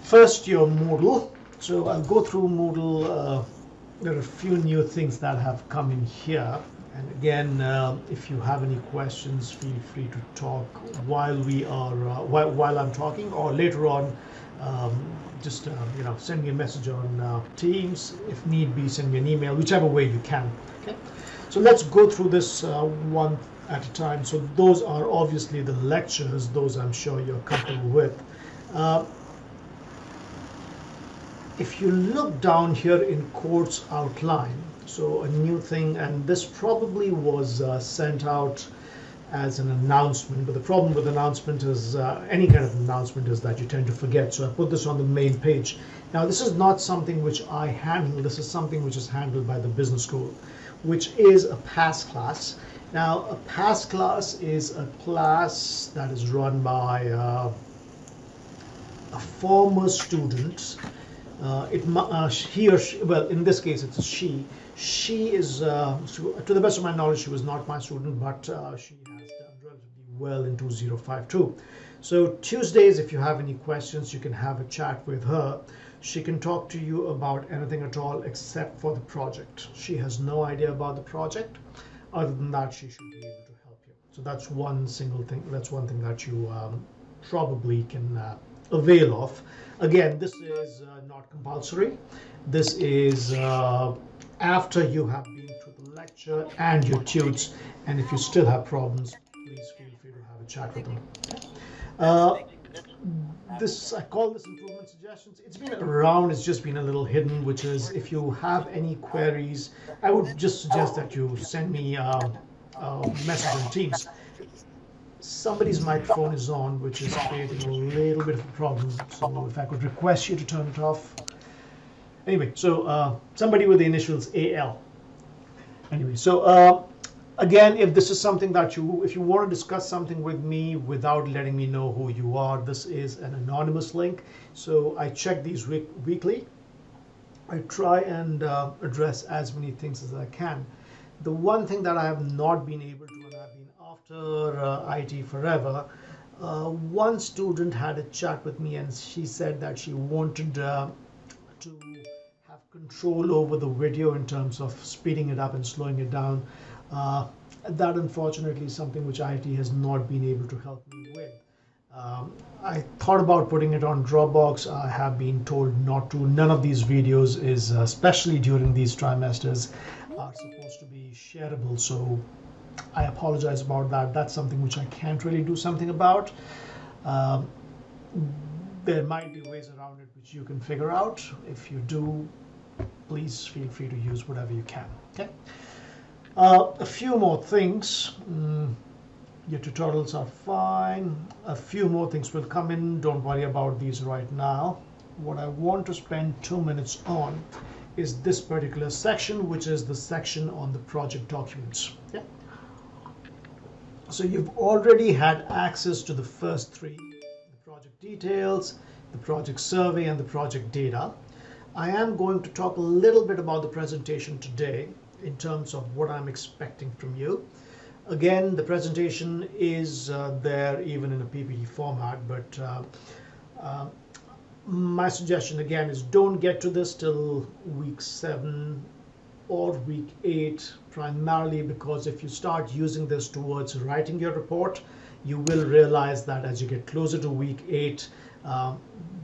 First, your Moodle. So I'll go through Moodle. There are a few new things that have come in here. And again, if you have any questions, feel free to talk while we are while I'm talking, or later on. Just send me a message on Teams. If need be, send me an email, whichever way you can. Okay. So let's go through this one at a time. So those are obviously the lectures. Those I'm sure you're comfortable with. If you look down here in course outline, so a new thing, and this probably was sent out as an announcement, but the problem with announcement is any kind of announcement is that you tend to forget. So I put this on the main page. Now this is not something which I handle. This is something which is handled by the business school, which is a PASS class. Now a PASS class is a class that is run by a former student. He or she, well, in this case it's a she. She is, to the best of my knowledge, she was not my student, but she has done relatively well in 2052. So Tuesdays, if you have any questions, you can have a chat with her. She can talk to you about anything at all except for the project. She has no idea about the project. Other than that, she should be able to help you. So that's one single thing. That's one thing that you probably can avail of. Again, this is not compulsory. This is after you have been through the lecture and your tunes, and if you still have problems, please feel free to have a chat with them. I call this improvement suggestions. It's been around, it's just been a little hidden, which is if you have any queries, I would just suggest that you send me a message on Teams. Somebody's microphone is on, which is creating a little bit of a problem. So if I could request you to turn it off. Anyway, so somebody with the initials AL. Anyway, so again, if this is something that if you want to discuss something with me without letting me know who you are, this is an anonymous link. So I check these weekly. I try and address as many things as I can. The one thing that I have not been able to, and I've been after IT forever, one student had a chat with me and she said that she wanted to have control over the video in terms of speeding it up and slowing it down. That unfortunately is something which IT has not been able to help me with. I thought about putting it on Dropbox. I have been told not to. None of these videos is, especially during these trimesters, are supposed to be shareable. So I apologize about that. That's something which I can't really do something about. There might be ways around it which you can figure out. If you do, please feel free to use whatever you can. Okay. A few more things. Your tutorials are fine. A few more things will come in. Don't worry about these right now. What I want to spend 2 minutes on is this particular section, which is the section on the project documents. Okay. So you've already had access to the first three: the project details, the project survey, and the project data. I am going to talk a little bit about the presentation today in terms of what I'm expecting from you. Again, the presentation is there even in a PPT format, but my suggestion again is don't get to this till week 7 or week 8, primarily because if you start using this towards writing your report, you will realize that as you get closer to week 8,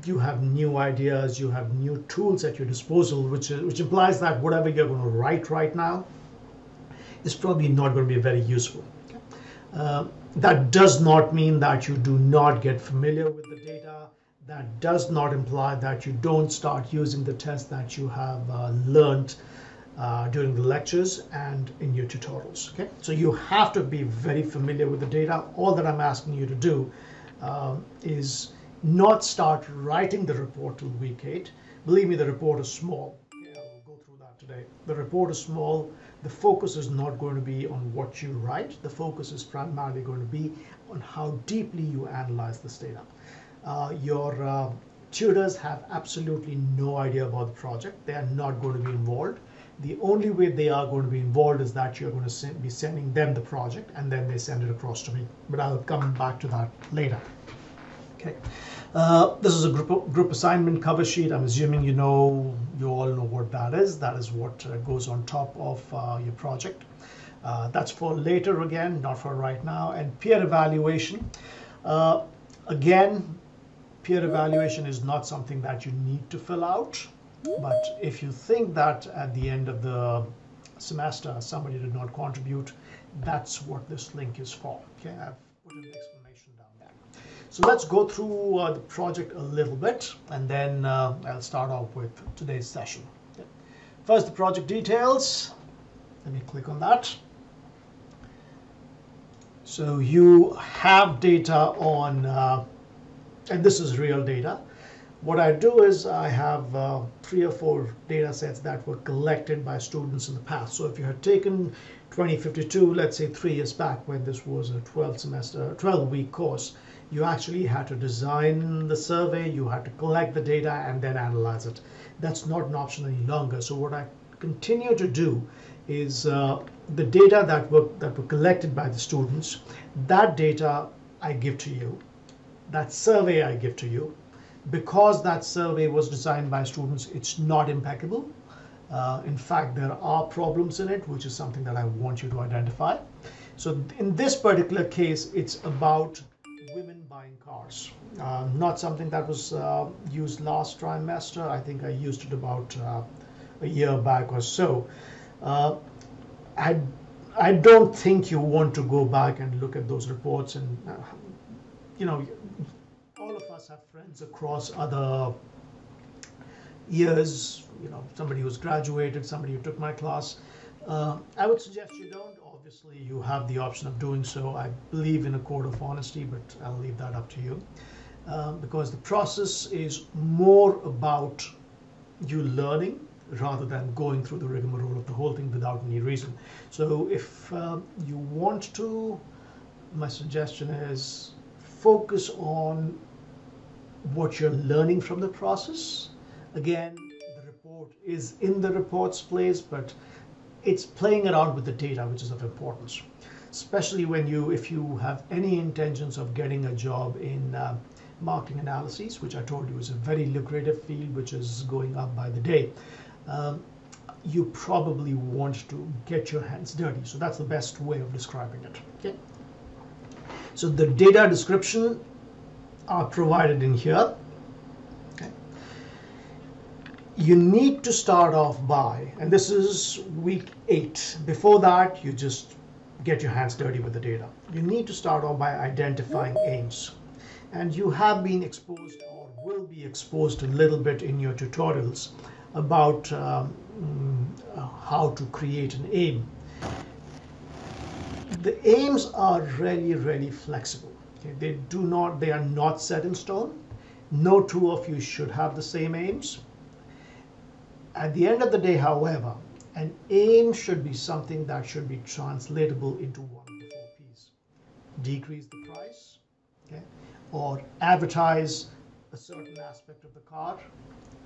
you have new ideas, you have new tools at your disposal, which implies that whatever you're going to write right now is probably not going to be very useful. That does not mean that you do not get familiar with the data. That does not imply that you don't start using the tests that you have learned during the lectures and in your tutorials. Okay, so you have to be very familiar with the data. All that I'm asking you to do is not start writing the report till week 8. Believe me, the report is small. Okay, I will go through that today. The report is small. The focus is not going to be on what you write. The focus is primarily going to be on how deeply you analyze this data. Your tutors have absolutely no idea about the project. They are not going to be involved. The only way they are going to be involved is that you're going to be sending them the project and then they send it across to me. But I'll come back to that later. Okay. This is a group assignment cover sheet. I'm assuming you all know what that is. That is what goes on top of your project. That's for later again, not for right now. And peer evaluation. Again, peer evaluation is not something that you need to fill out. But if you think that at the end of the semester somebody did not contribute, that's what this link is for. Okay, I've put an explanation down there. So let's go through the project a little bit, and then I'll start off with today's session. Okay. First, the project details. Let me click on that. So you have data on, and this is real data. What I do is I have 3 or 4 data sets that were collected by students in the past. So if you had taken 2052, let's say 3 years back, when this was a 12-week course, you actually had to design the survey, you had to collect the data and then analyze it. That's not an option any longer. So what I continue to do is the data that were collected by the students, that data I give to you, that survey I give to you. Because that survey was designed by students, it's not impeccable. In fact, there are problems in it, which is something that I want you to identify. So in this particular case, it's about women buying cars. Not something that was used last trimester. I think I used it about a year back or so. I don't think you want to go back and look at those reports and, all of us have friends across other years, somebody who's graduated, somebody who took my class. I would suggest you don't. Obviously, you have the option of doing so. I believe in a code of honesty, but I'll leave that up to you. Because the process is more about you learning rather than going through the rigmarole of the whole thing without any reason. So if you want to, my suggestion is focus on what you're learning from the process. Again, the report is in the reports place, but it's playing around with the data, which is of importance, especially if you have any intentions of getting a job in marketing analyses, which I told you is a very lucrative field, which is going up by the day. You probably want to get your hands dirty. So that's the best way of describing it. Okay. So the data description are provided in here. Okay. You need to start off by, and this is week 8. Before that, you just get your hands dirty with the data. You need to start off by identifying aims. And you have been exposed or will be exposed a little bit in your tutorials about how to create an aim. The aims are really, really flexible. Okay? They are not set in stone. No two of you should have the same aims. At the end of the day, however, an aim should be something that should be translatable into one of the 4 P's. Decrease the price, okay? Or advertise a certain aspect of the car,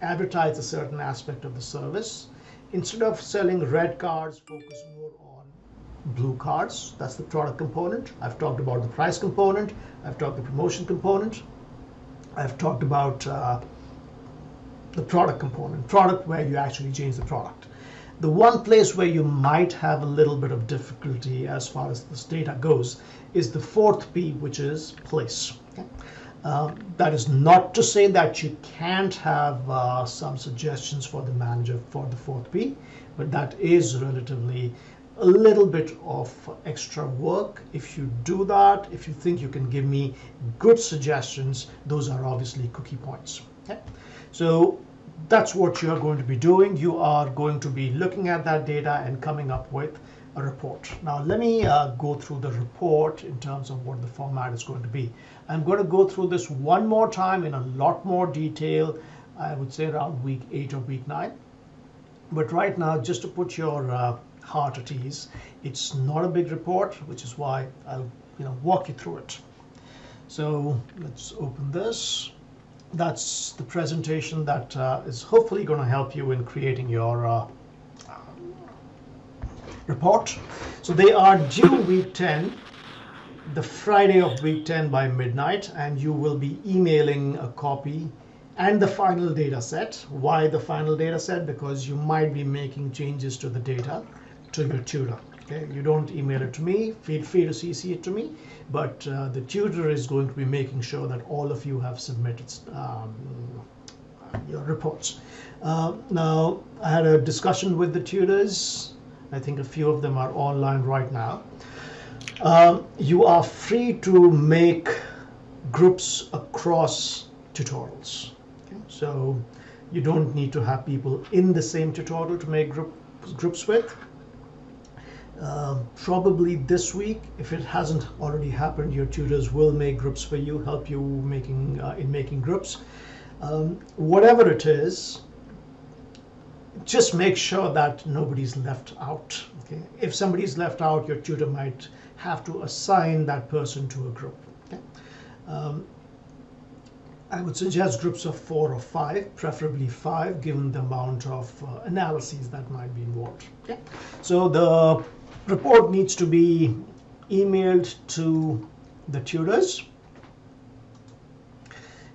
advertise a certain aspect of the service. Instead of selling red cards, focus more on blue cards. That's the product component. I've talked about the price component. I've talked the promotion component. I've talked about the product component, product where you actually change the product. The one place where you might have a little bit of difficulty as far as this data goes is the 4th P, which is place. Okay? That is not to say that you can't have some suggestions for the manager for the 4th P, but that is relatively a little bit of extra work. If you do that, if you think you can give me good suggestions, those are obviously cookie points. Okay? So that's what you're going to be doing. You are going to be looking at that data and coming up with a report. Now let me go through the report in terms of what the format is going to be. I'm going to go through this one more time in a lot more detail, I would say around week 8 or week 9. But right now, just to put your heart at ease, it's not a big report, which is why I'll walk you through it. So let's open this. That's the presentation that is hopefully going to help you in creating your report. So they are due week 10. the Friday of week 10 by midnight, and you will be emailing a copy and the final data set. Why the final data set? Because you might be making changes to the data to your tutor. Okay, you don't email it to me, feel free to CC it to me, but the tutor is going to be making sure that all of you have submitted your reports. Now, I had a discussion with the tutors. I think a few of them are online right now. You are free to make groups across tutorials. Okay? So you don't need to have people in the same tutorial to make groups with. Probably this week, if it hasn't already happened, your tutors will make groups for you, help you in making groups. Whatever it is, just make sure that nobody's left out. Okay? If somebody's left out, your tutor might have to assign that person to a group. Okay? I would suggest groups of 4 or 5, preferably 5, given the amount of analyses that might be involved. Okay? So the report needs to be emailed to the tutors.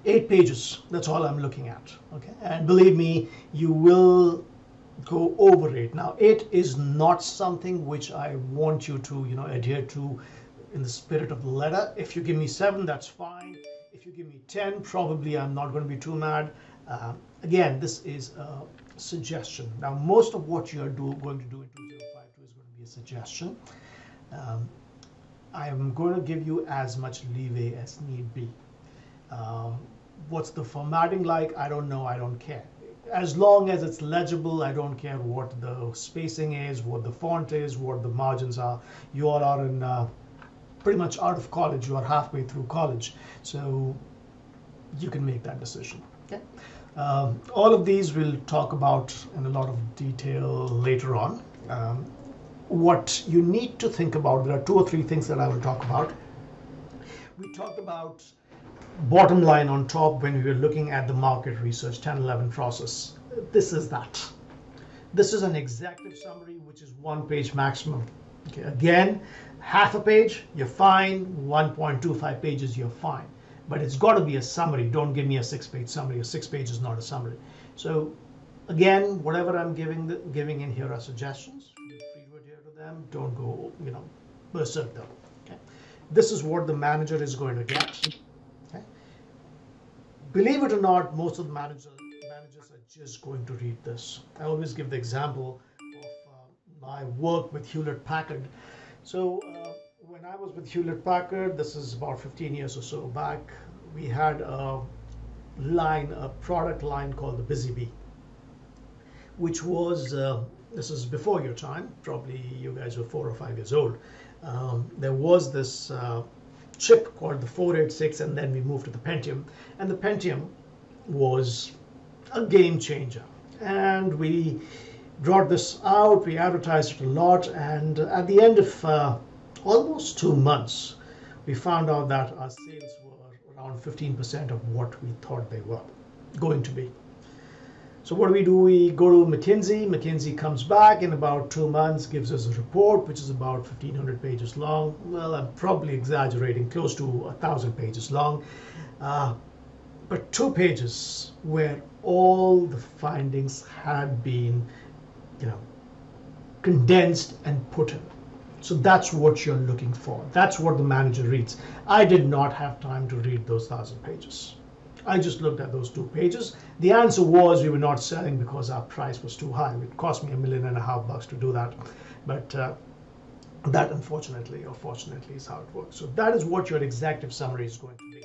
8 pages, that's all I'm looking at. Okay, and believe me, you will go over it. Now, 8 is not something which I want you to, adhere to in the spirit of the letter. If you give me 7, that's fine. If you give me 10, probably I'm not going to be too mad. Again, this is a suggestion. Now, most of what you are going to do in 2052 is going to be a suggestion. I am going to give you as much leeway as need be. What's the formatting like? I don't know. I don't care. As long as it's legible, I don't care what the spacing is, what the font is, what the margins are. You all are in pretty much out of college. You are halfway through college, so you can make that decision. Okay. All of these we'll talk about in a lot of detail later on. What you need to think about, there are 2 or 3 things that I will talk about. We talked about bottom line on top when we were looking at the market research 1011 process. This is that. This is an executive summary, which is 1 page maximum. Okay, again, half a page, you're fine. 1.25 pages, you're fine. But it's got to be a summary. Don't give me a 6-page summary. A 6 page is not a summary. So again, whatever I'm giving in here are suggestions. Feel free to adhere to them. Don't go, berserk them. Okay. This is what the manager is going to get. Believe it or not, most of the managers are just going to read this. I always give the example of my work with Hewlett Packard. So when I was with Hewlett Packard, this is about 15 years or so back, we had a product line called the Busy Bee, which was, this is before your time, probably you guys were 4 or 5 years old. There was this chip called the 486, and then we moved to the Pentium, and the Pentium was a game changer, and we brought this out, we advertised it a lot, and at the end of almost 2 months we found out that our sales were around 15% of what we thought they were going to be. So what do? We go to McKinsey. McKinsey comes back in about 2 months, gives us a report, which is about 1,500 pages long. Well, I'm probably exaggerating, close to 1,000 pages long. But 2 pages where all the findings had been, condensed and put in. So that's what you're looking for. That's what the manager reads. I did not have time to read those 1,000 pages. I just looked at those 2 pages. The answer was we were not selling because our price was too high. It cost me $1.5 million to do that. But that unfortunately or fortunately is how it works. So that is what your executive summary is going to be.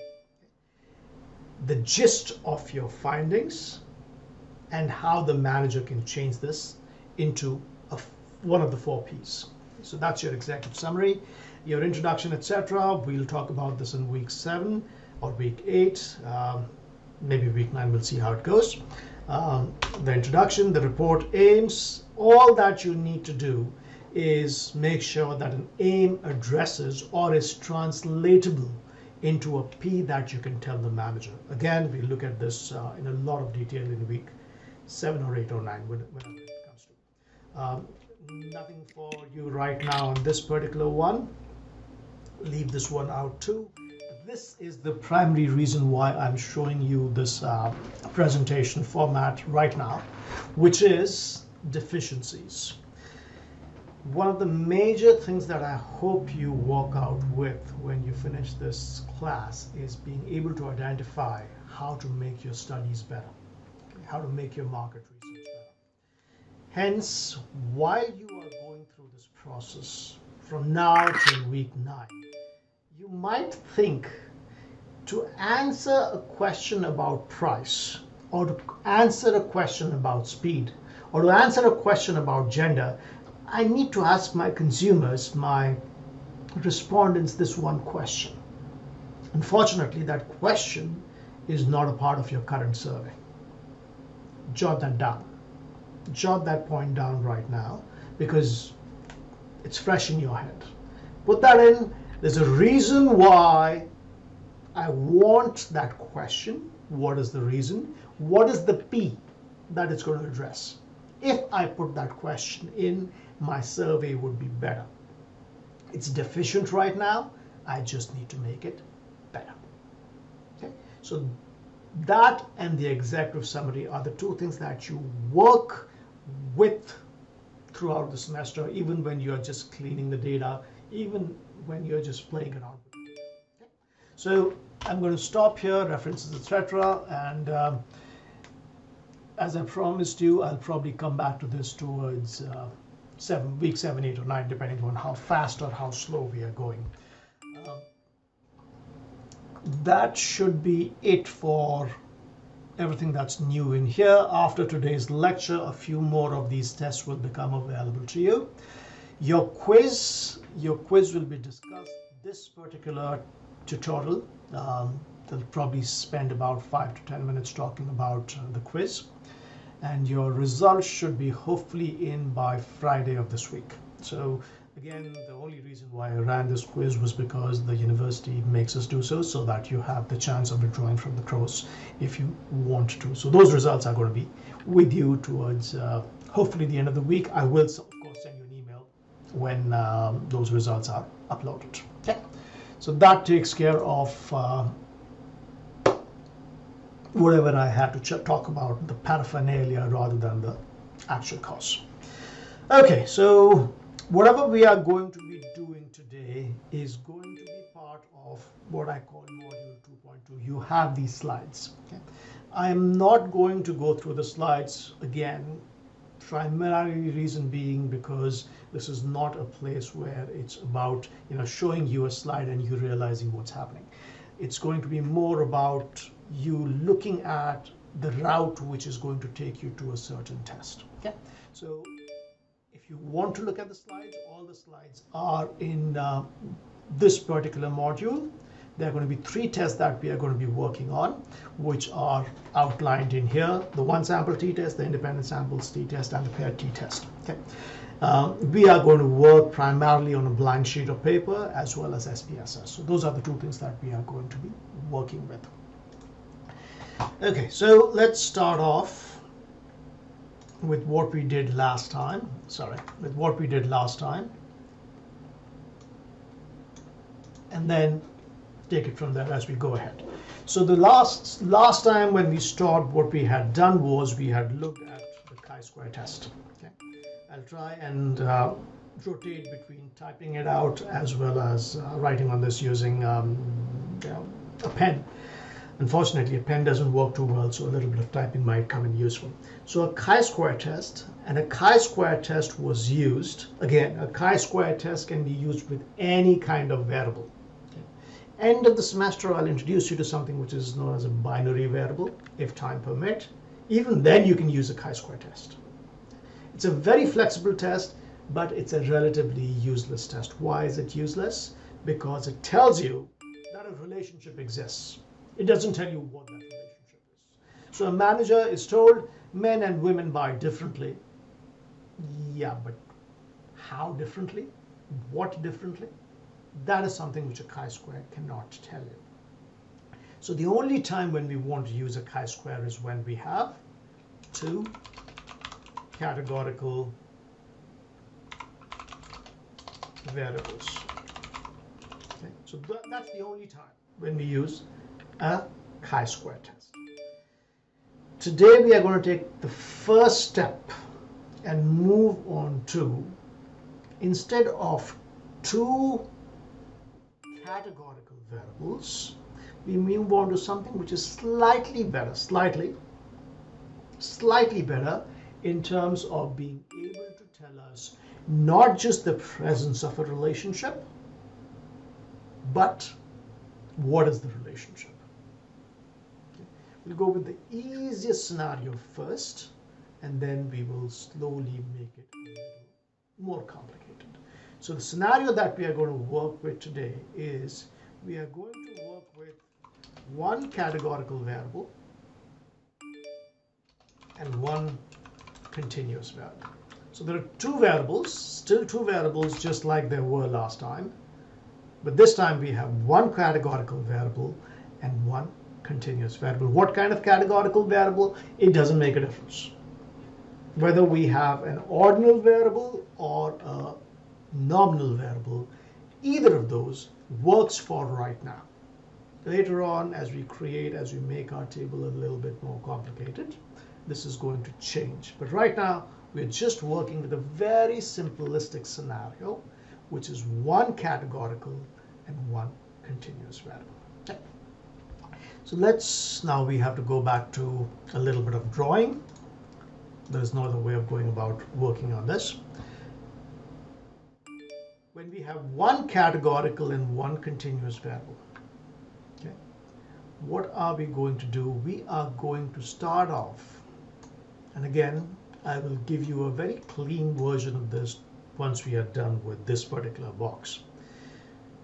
The gist of your findings and how the manager can change this into one of the 4 Ps. So that's your executive summary, your introduction, etc. We'll talk about this in week 7 or week 8, maybe week 9, we'll see how it goes. The introduction, the report aims, all that you need to do is make sure that an aim addresses or is translatable into a P that you can tell the manager. Again, we look at this in a lot of detail in week 7 or 8 or 9, whenever it comes to. Nothing for you right now on this particular one. leave this one out too. This is the primary reason why I'm showing you this presentation format right now, which is deficiencies. One of the major things that I hope you walk out with when you finish this class is being able to identify how to make your studies better, how to make your market research better. Hence, while you are going through this process from now till week 9, you might think to answer a question about price, or to answer a question about speed, or to answer a question about gender, I need to ask my consumers, my respondents, this one question. Unfortunately, that question is not a part of your current survey. Jot that down. Jot that point down right now because it's fresh in your head. Put that in. There's a reason why I want that question. What is the reason? What is the P that it's going to address? If I put that question in, my survey would be better. It's deficient right now. I just need to make it better. Okay? So that and the executive summary are the two things that you work with throughout the semester, even when you're just cleaning the data, even when you're just playing around with the data. Okay? So I'm going to stop here, references, etc. And as I promised you, I'll probably come back to this towards week 7, 8, or 9, depending on how fast or how slow we are going. That should be it for everything that's new in here. After today's lecture, a few more of these tests will become available to you. Your quiz will be discussed. This particular tutorial, they'll probably spend about 5 to 10 minutes talking about the quiz. And your results should be hopefully in by Friday of this week. So again, the only reason why I ran this quiz was because the university makes us do so, so that you have the chance of withdrawing from the course if you want to. So those results are going to be with you towards hopefully the end of the week. I will, of course, send you an email when those results are uploaded. Okay, so that takes care of whatever I had to talk about, the paraphernalia rather than the actual course. Okay, so whatever we are going to be doing today is going to be part of what I call module 2.2. You have these slides. Okay? I am not going to go through the slides again, primarily reason being because this is not a place where it's about showing you a slide and you realizing what's happening. It's going to be more about you looking at the route which is going to take you to a certain test. Okay, so if you want to look at the slides, all the slides are in this particular module. There are going to be 3 tests that we are going to be working on, which are outlined in here: the one sample t-test, the independent samples t-test, and the paired t-test. Okay. We are going to work primarily on a blank sheet of paper as well as SPSS. So those are the 2 things that we are going to be working with. Okay, so let's start off with what we did last time. And then take it from there as we go ahead. So the last time when we started, what we had done was we had looked at the chi-square test. Okay, I'll try and rotate between typing it out as well as writing on this using a pen. Unfortunately, a pen doesn't work too well, so a little bit of typing might come in useful. So a chi-square test, and a chi-square test was used. Again, a chi-square test can be used with any kind of variable. Okay. End of the semester, I'll introduce you to something which is known as a binary variable, if time permit. Even then, you can use a chi-square test. It's a very flexible test, but it's a relatively useless test. Why is it useless? Because it tells you that a relationship exists. It doesn't tell you what that relationship is. So a manager is told men and women buy differently. Yeah, but how differently? What differently? That is something which a chi-square cannot tell you. So the only time when we want to use a chi-square is when we have 2 categorical variables. Okay. So that's the only time when we use a chi-square test. Today we are going to take the first step and move on to, instead of two categorical variables, we move on to something which is slightly better, slightly better in terms of being able to tell us not just the presence of a relationship, but what is the relationship. We'll go with the easiest scenario first, and then we will slowly make it a little more complicated. So the scenario that we are going to work with today is we are going to work with one categorical variable and one continuous variable. So there are two variables, still two variables just like there were last time, but this time we have one categorical variable and one continuous variable. What kind of categorical variable? It doesn't make a difference. Whether we have an ordinal variable or a nominal variable, either of those works for right now. Later on, as we make our table a little bit more complicated, this is going to change. But right now, we're just working with a very simplistic scenario, which is one categorical and one continuous variable. Okay. So now we have to go back to a little bit of drawing. There's no other way of going about working on this. When we have one categorical and one continuous variable, okay, what are we going to do? We are going to start off, and again, I will give you a very clean version of this once we are done with this particular box.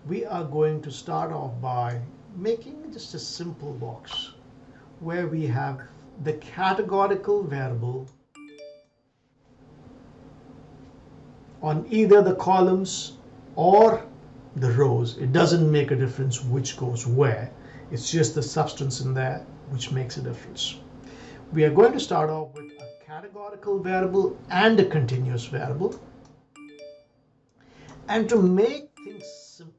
We are going to start off by making just a simple box where we have the categorical variable on either the columns or the rows. It doesn't make a difference which goes where. It's just the substance in there which makes a difference. We are going to start off with a categorical variable and a continuous variable. And to make things simple,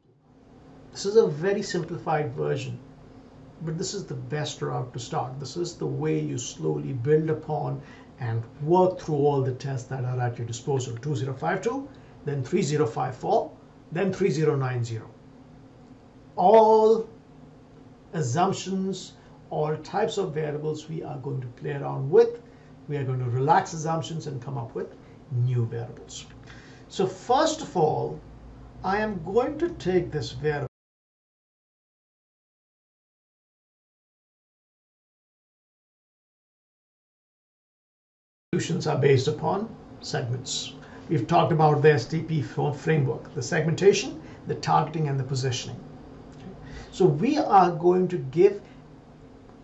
this is a very simplified version, but this is the best route to start. This is the way you slowly build upon and work through all the tests that are at your disposal. 2052, then 3054, then 3090. All assumptions, all types of variables we are going to play around with. We are going to relax assumptions and come up with new variables. So first of all, I am going to take this variable. Solutions are based upon segments. We've talked about the STP framework, the segmentation, the targeting, and the positioning. Okay. So we are going to give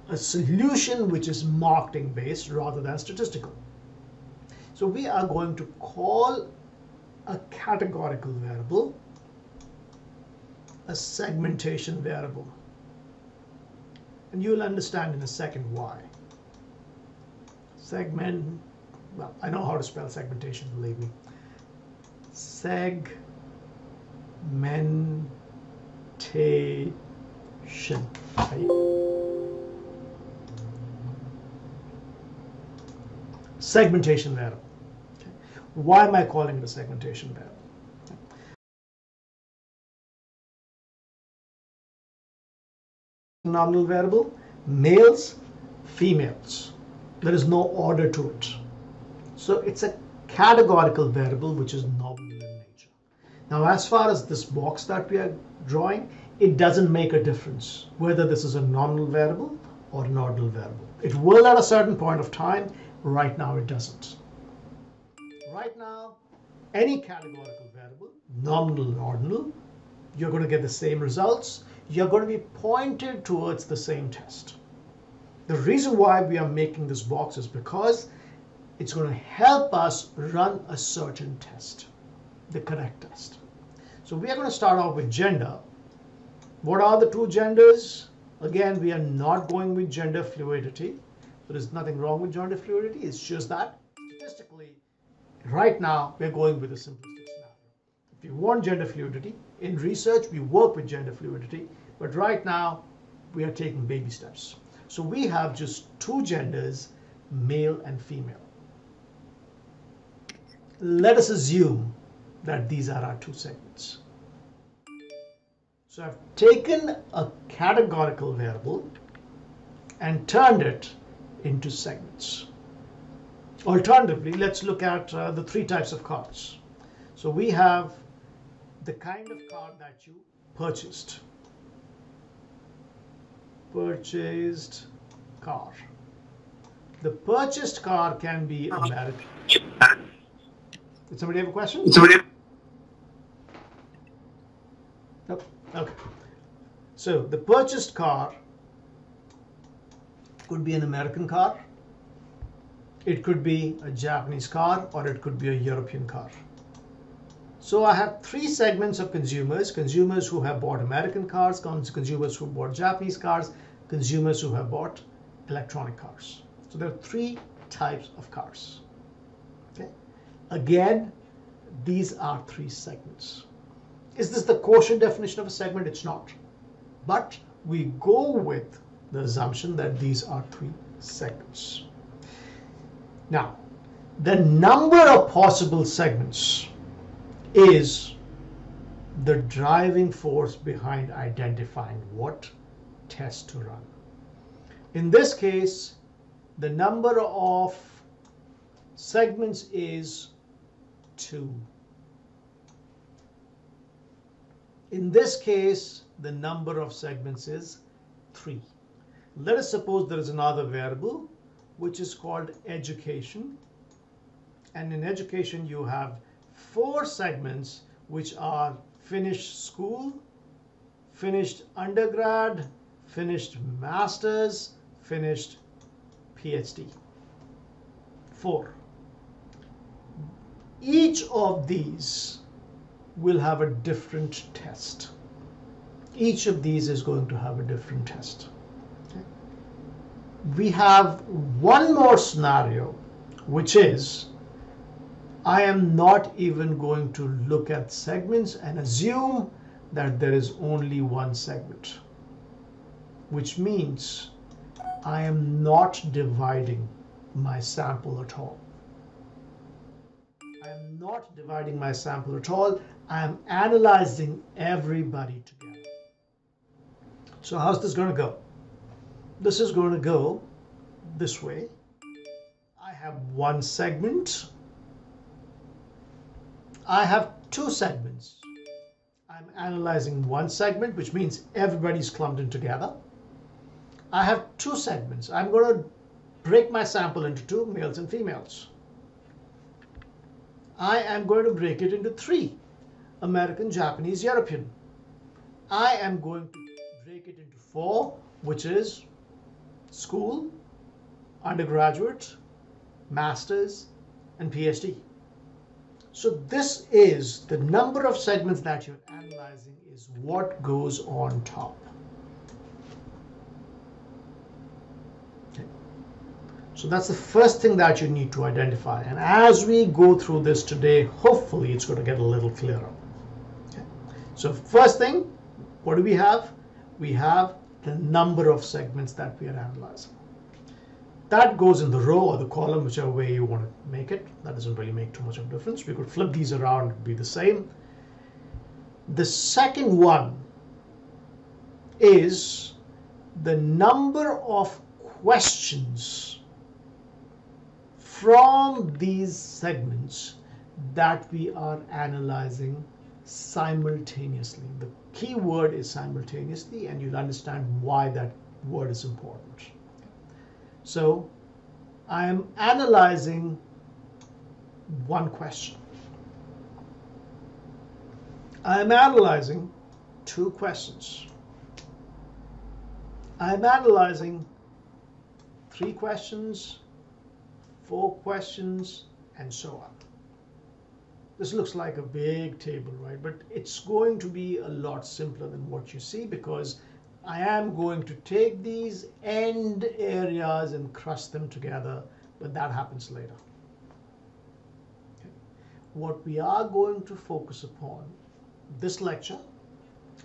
a solution which is marketing based rather than statistical. So we are going to call a categorical variable a segmentation variable. And you'll understand in a second why. Well, I know how to spell segmentation, believe me. Segmentation. Right? Segmentation variable. Okay. Why am I calling it a segmentation variable? Okay. Nominal variable, males, females. There is no order to it. So it's a categorical variable which is nominal in nature. Now, as far as this box that we are drawing, it doesn't make a difference whether this is a nominal variable or an ordinal variable. It will at a certain point of time. Right now, it doesn't. Right now, any categorical variable, nominal or ordinal, you're going to get the same results. You're going to be pointed towards the same test. The reason why we are making this box is because it's going to help us run a certain test, the correct test. So we are going to start off with gender. What are the two genders? Again, we are not going with gender fluidity. There is nothing wrong with gender fluidity. It's just that statistically, right now, we're going with a simplistic scenario. If you want gender fluidity, in research we work with gender fluidity, but right now we are taking baby steps. So we have just two genders, male and female. Let us assume that these are our two segments. So I've taken a categorical variable and turned it into segments. Alternatively, let's look at the three types of cards. So we have the kind of card that you purchased. Purchased car. The purchased car can be American. Did somebody have a question? Nope. Okay. So the purchased car could be an American car, it could be a Japanese car, or it could be a European car. So I have three segments of consumers: consumers who have bought American cars, consumers who bought Japanese cars, consumers who have bought electronic cars. So there are three types of cars. Okay. Again, these are three segments. Is this the quotient definition of a segment? It's not. But we go with the assumption that these are three segments. Now, the number of possible segments is the driving force behind identifying what test to run. In this case, the number of segments is 2. In this case, the number of segments is 3. Let us suppose there is another variable which is called education. And in education, you have 4 segments which are finished school, finished undergrad, finished master's, finished PhD. 4. Each of these will have a different test. Each of these is going to have a different test. Okay. We have one more scenario, which is I am not even going to look at segments and assume that there is only one segment, which means I am not dividing my sample at all. I am not dividing my sample at all. I am analyzing everybody together. So how's this going to go? This is going to go this way. I have one segment. I have 2 segments. I'm analyzing one segment, which means everybody's clumped in together. I have 2 segments. I'm going to break my sample into 2, males and females. I am going to break it into 3, American, Japanese, European. I am going to break it into 4, which is school, undergraduate, master's, and PhD. So this is the number of segments that you're analyzing is what goes on top. Okay. So that's the first thing that you need to identify. And as we go through this today, hopefully it's going to get a little clearer. Okay. So first thing, what do we have? We have the number of segments that we are analyzing. That goes in the row or the column, whichever way you want to make it. That doesn't really make too much of a difference. We could flip these around, it'd be the same. The second one is the number of questions from these segments that we are analyzing simultaneously. The key word is simultaneously, and you'll understand why that word is important. So I am analyzing one question. I am analyzing 2 questions. I am analyzing 3 questions, 4 questions, and so on. This looks like a big table, right? But it's going to be a lot simpler than what you see, because I am going to take these end areas and crush them together, but that happens later. Okay. what we are going to focus upon this lecture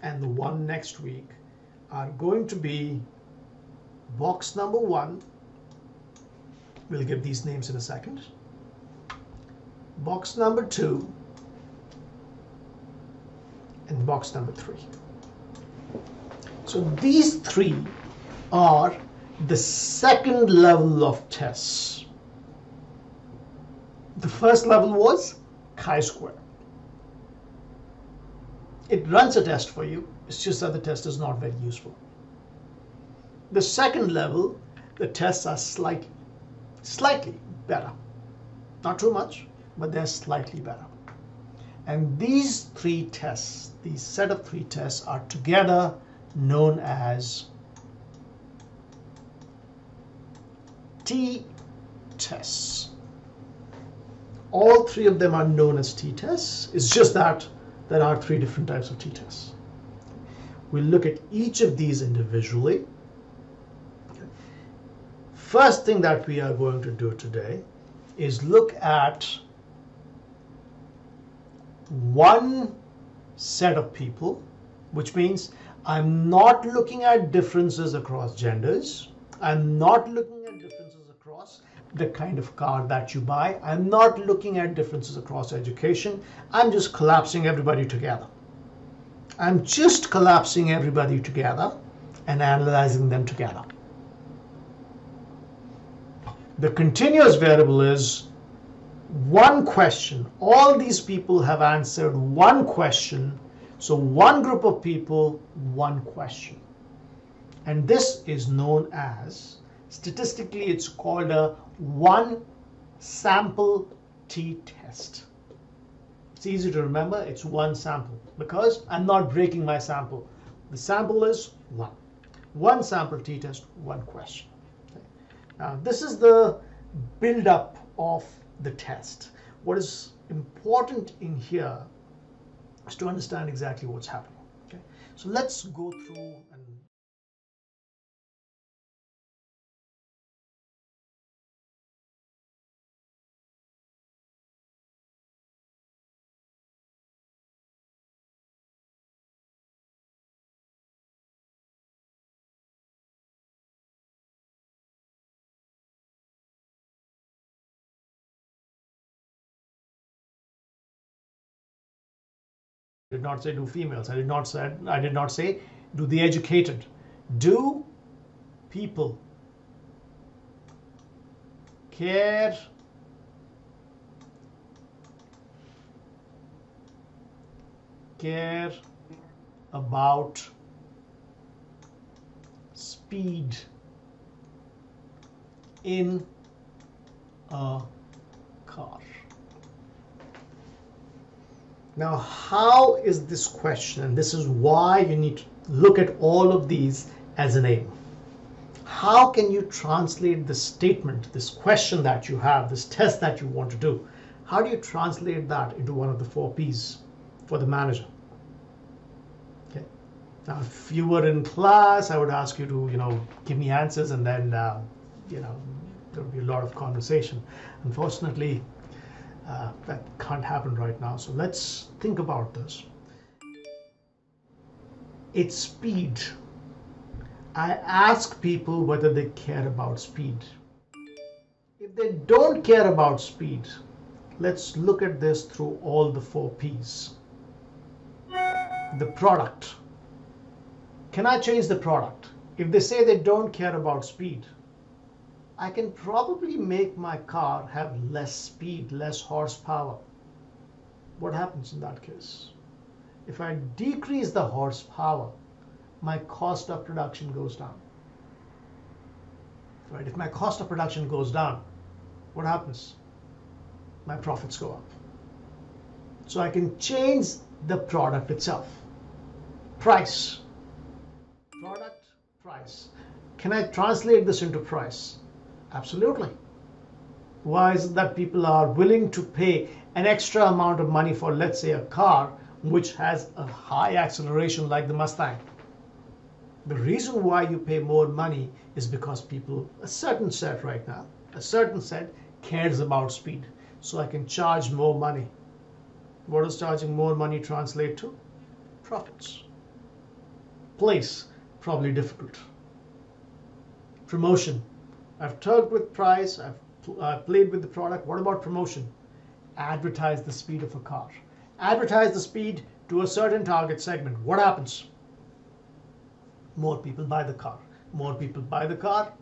and the one next week are going to be box number 1. We'll give these names in a second. Box number 2 and box number 3. So these 3 are the second level of tests. The first level was chi-square. It runs a test for you. It's just that the test is not very useful. The second level, the tests are slightly better. Not too much, but they're slightly better. And these 3 tests, these set of 3 tests are together known as t-tests. All 3 of them are known as t-tests. It's just that there are 3 different types of t-tests. We'll look at each of these individually. First thing that we are going to do today is look at one set of people, which means I'm not looking at differences across genders. I'm not looking at differences across the kind of car that you buy. I'm not looking at differences across education. I'm just collapsing everybody together. I'm just collapsing everybody together and analyzing them together. The continuous variable is one question. All these people have answered one question. So one group of people, one question. And this is known as, statistically, it's called a one sample t-test. It's easy to remember, it's one sample because I'm not breaking my sample. The sample is one. One sample t-test, one question. Okay. Now this is the build-up of the test. What is important in here is to understand exactly what's happening. Okay. So let's go through and did not say do females. I did not say do the educated. Do people care about speed in a car? Now, how is this question, and this is why you need to look at all of these as an aim. How can you translate this statement, this question that you have, this test that you want to do? How do you translate that into one of the 4 Ps for the manager? Okay. Now, if you were in class, I would ask you to, give me answers, and then, there would be a lot of conversation. Unfortunately, that can't happen right now. So let's think about this. It's speed. I ask people whether they care about speed. If they don't care about speed, let's look at this through all the 4 Ps. The product. Can I change the product? If they say they don't care about speed, I can probably make my car have less speed, less horsepower. What happens in that case? If I decrease the horsepower, my cost of production goes down. Right? If my cost of production goes down, what happens? My profits go up. So I can change the product itself. Price. Product, price. Can I translate this into price? Absolutely. Why is it that people are willing to pay an extra amount of money for, let's say, a car which has a high acceleration like the Mustang? The reason why you pay more money is because people, a certain set right now, a certain set cares about speed. So I can charge more money What does charging more money translate to? Profits. Place, probably difficult. Promotion. I've talked with price, I've played with the product. What about promotion? Advertise the speed of a car. Advertise the speed to a certain target segment. What happens? More people buy the car. More people buy the car,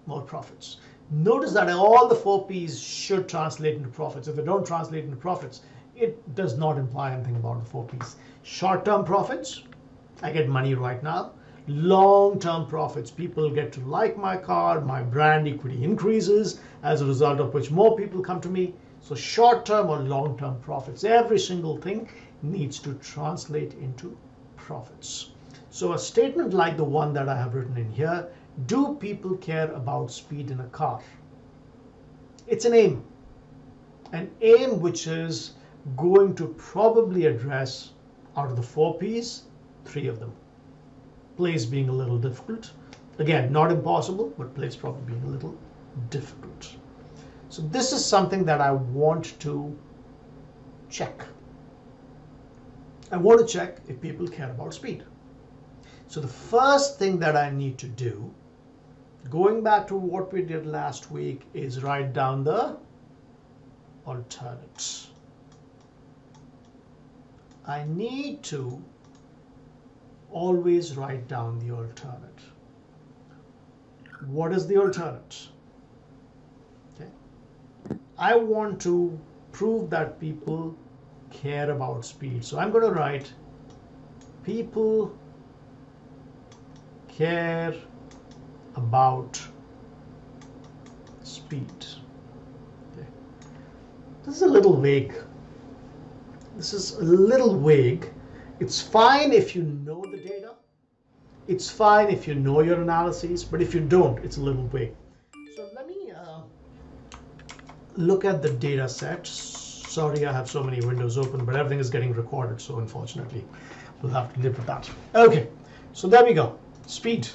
more profits. Notice that all the 4 Ps should translate into profits. If they don't translate into profits, it does not imply anything about the 4 Ps. Short-term profits, I get money right now. Long-term profits, people get to like my car, my brand equity increases, as a result of which more people come to me. So short-term or long-term profits, every single thing needs to translate into profits. So a statement like the one that I have written in here, do people care about speed in a car? It's an aim which is going to probably address, out of the 4 Ps, 3 of them. Place being a little difficult. Again, not impossible, but place probably being a little difficult. So this is something that I want to check. I want to check if people care about speed. So the first thing that I need to do, going back to what we did last week, is write down the alternate. I need to always write down the alternate. What is the alternate? Okay. I want to prove that people care about speed. So I'm going to write people care about speed. Okay. This is a little vague. It's fine if you know the data. It's fine if you know your analyses, but if you don't, it's a little vague. So let me look at the data set. Sorry, I have so many windows open, but everything is getting recorded, so unfortunately, we'll have to live with that. Okay, so there we go. Speed.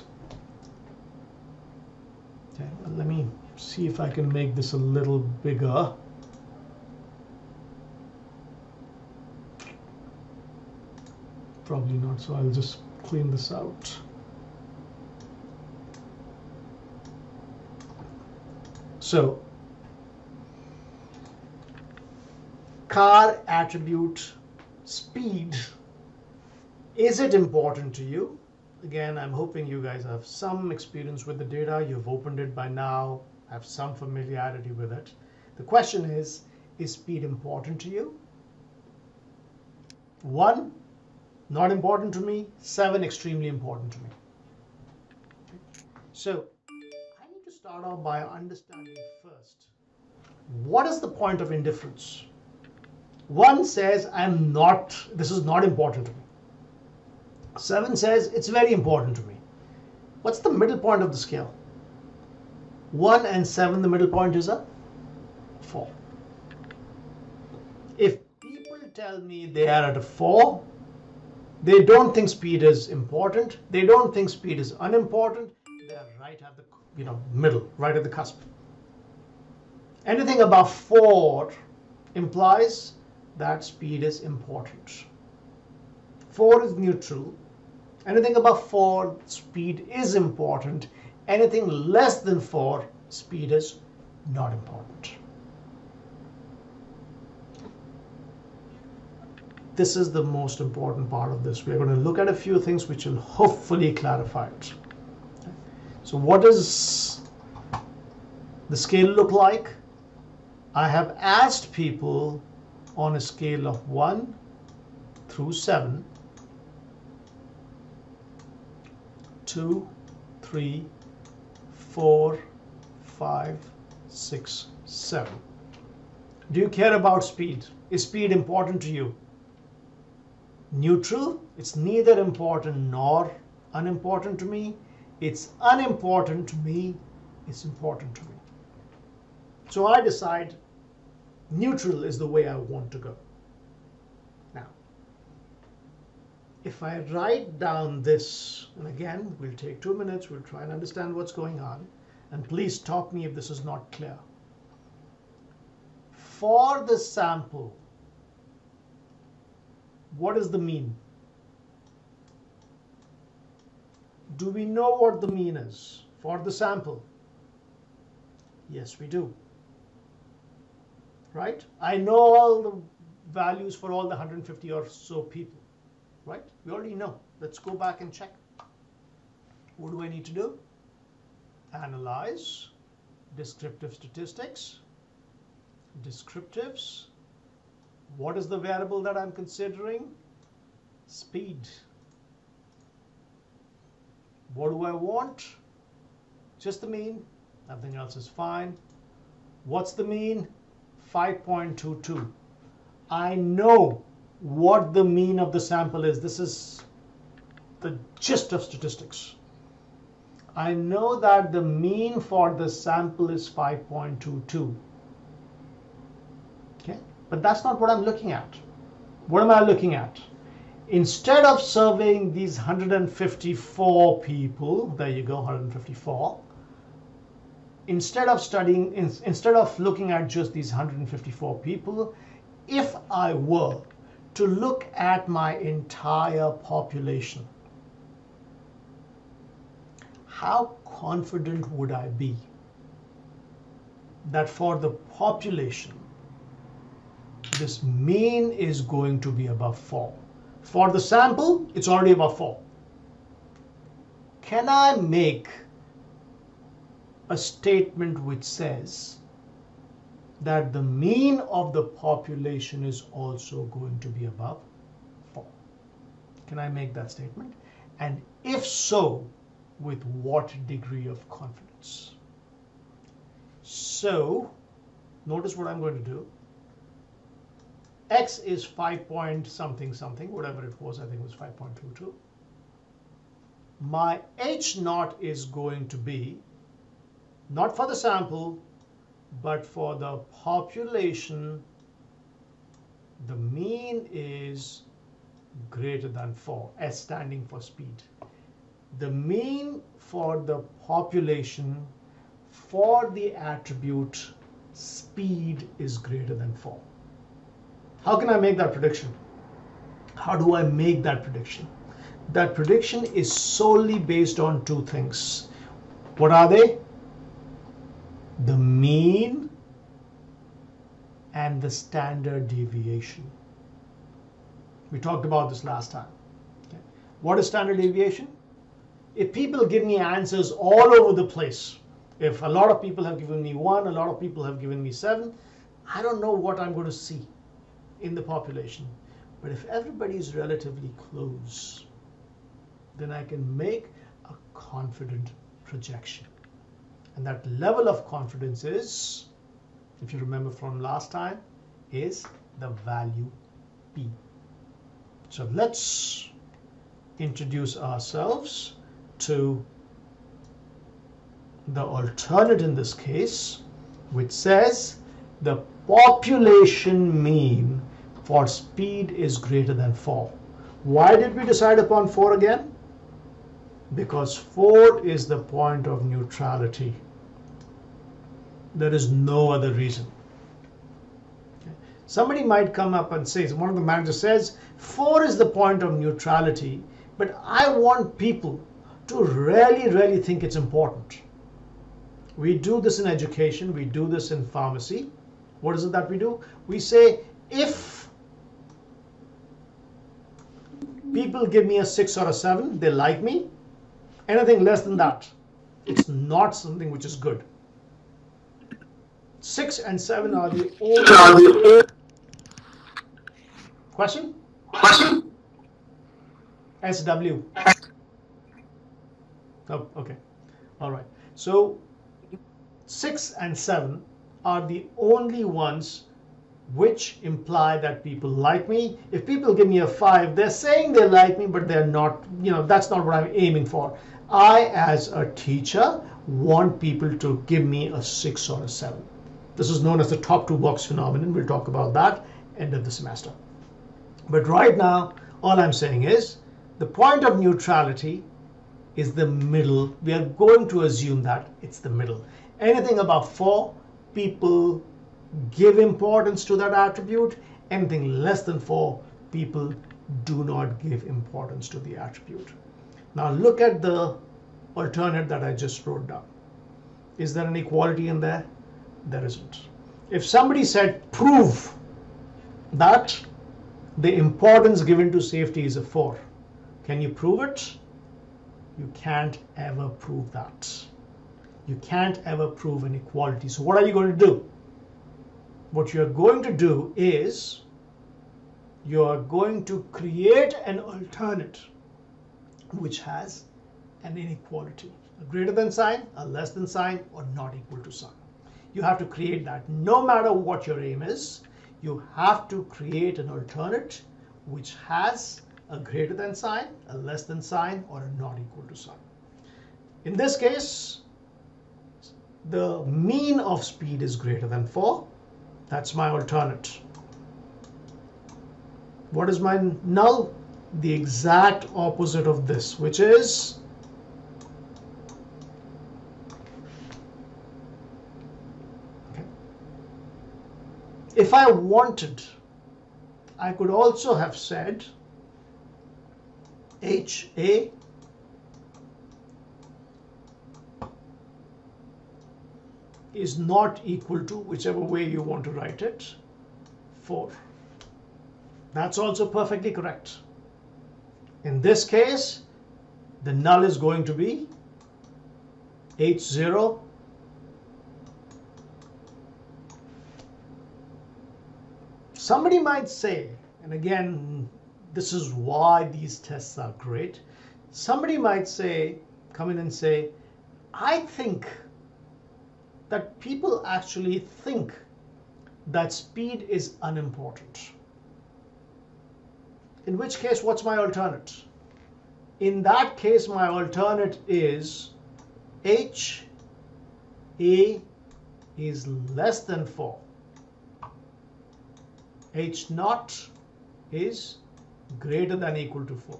Okay, well, let me see if I can make this a little bigger. Probably not, so I'll just clean this out. So, car attribute speed. Is it important to you? Again, I'm hoping you guys have some experience with the data. You've opened it by now, have some familiarity with it. The question is speed important to you? 1, not important to me. 7, extremely important to me. Okay. So I need to start off by understanding first, what is the point of indifference? 1 says, this is not important to me. 7 says, it's very important to me. What's the middle point of the scale? 1 and 7, the middle point is a 4. If people tell me they are at a 4, they don't think speed is important. They don't think speed is unimportant. They're right at the middle, right at the cusp. Anything above 4 implies that speed is important. 4 is neutral. Anything above 4, speed is important. Anything less than 4, speed is not important. This is the most important part of this. We're going to look at a few things which will hopefully clarify it. Okay. So what does the scale look like? I have asked people on a scale of 1 through 7, 2, 3, 4, 5, 6, 7. Do you care about speed? Is speed important to you? Neutral, it's neither important nor unimportant to me. It's unimportant to me, it's important to me. So I decide neutral is the way I want to go. Now, if I write down this, and again, we'll take 2 minutes, we'll try and understand what's going on, and please stop me if this is not clear. For the sample What is the mean? Do we know what the mean is for the sample? Yes, we do. Right? I know all the values for all the 150 or so people. Right? We already know. Let's go back and check. What do I need to do? Analyze, descriptive statistics, descriptives. What is the variable that I'm considering? Speed. What do I want? Just the mean. Nothing else is fine. What's the mean? 5.22. I know what the mean of the sample is. This is the gist of statistics. I know that the mean for the sample is 5.22. Okay, but that's not what I'm looking at. What am I looking at? Instead of surveying these 154 people, there you go, 154. Instead of looking at just these 154 people, if I were to look at my entire population, how confident would I be that for the population, this mean is going to be above 4? For the sample, it's already above 4. Can I make a statement which says that the mean of the population is also going to be above 4? Can I make that statement? And if so, with what degree of confidence? So, notice what I'm going to do. X is 5 point something something, whatever it was, I think it was 5.22. My H naught is going to be, not for the sample, but for the population, the mean is greater than 4, S standing for speed. The mean for the population for the attribute speed is greater than 4. How can I make that prediction? How do I make that prediction? That prediction is solely based on two things. What are they? The mean and the standard deviation. We talked about this last time. Okay. What is standard deviation? If people give me answers all over the place, if a lot of people have given me 1, a lot of people have given me 7, I don't know what I'm going to see in the population. But if everybody is relatively close, then I can make a confident projection. And that level of confidence is, if you remember from last time, is the value P. So let's introduce ourselves to the alternate in this case, which says the population mean for speed is greater than 4. Why did we decide upon 4 again? Because 4 is the point of neutrality. There is no other reason. Okay. Somebody might come up and say, one of the managers says, 4 is the point of neutrality, but I want people to really think it's important. We do this in education, we do this in pharmacy. What is it that we do? We say, if people give me a 6 or a 7, they like me. Anything less than that, it's not something which is good. 6 and 7 are the only... Question? SW. Oh, okay. All right. So 6 and 7 are the only ones which imply that people like me. If people give me a 5, they're saying they like me, but they're not, that's not what I'm aiming for. I, as a teacher, want people to give me a 6 or a 7. This is known as the top 2 box phenomenon. We'll talk about that end of the semester. But right now, all I'm saying is the point of neutrality is the middle. We are going to assume that it's the middle. Anything above 4, people give importance to that attribute. Anything less than 4, people do not give importance to the attribute. Now look at the alternate that I just wrote down. Is there an equality in there? There isn't. If somebody said prove that the importance given to safety is a 4, can you prove it? You can't ever prove that. You can't ever prove an equality. So what are you going to do? What you're going to do is you're going to create an alternate which has an inequality, a greater than sign, a less than sign, or not equal to sign. You have to create that. No matter what your aim is, you have to create an alternate which has a greater than sign, a less than sign, or a not equal to sign. In this case, the mean of speed is greater than 4. That's my alternate. What is my null? The exact opposite of this, which is if I wanted, I could also have said HA is not equal to, whichever way you want to write it, 4. That's also perfectly correct. In this case, the null is going to be H0 Somebody might say, and again, this is why these tests are great. Somebody might say, come in and say, I think that people actually think that speed is unimportant. In which case, what's my alternate? In that case, my alternate is H A is less than 4. H naught is greater than or equal to 4.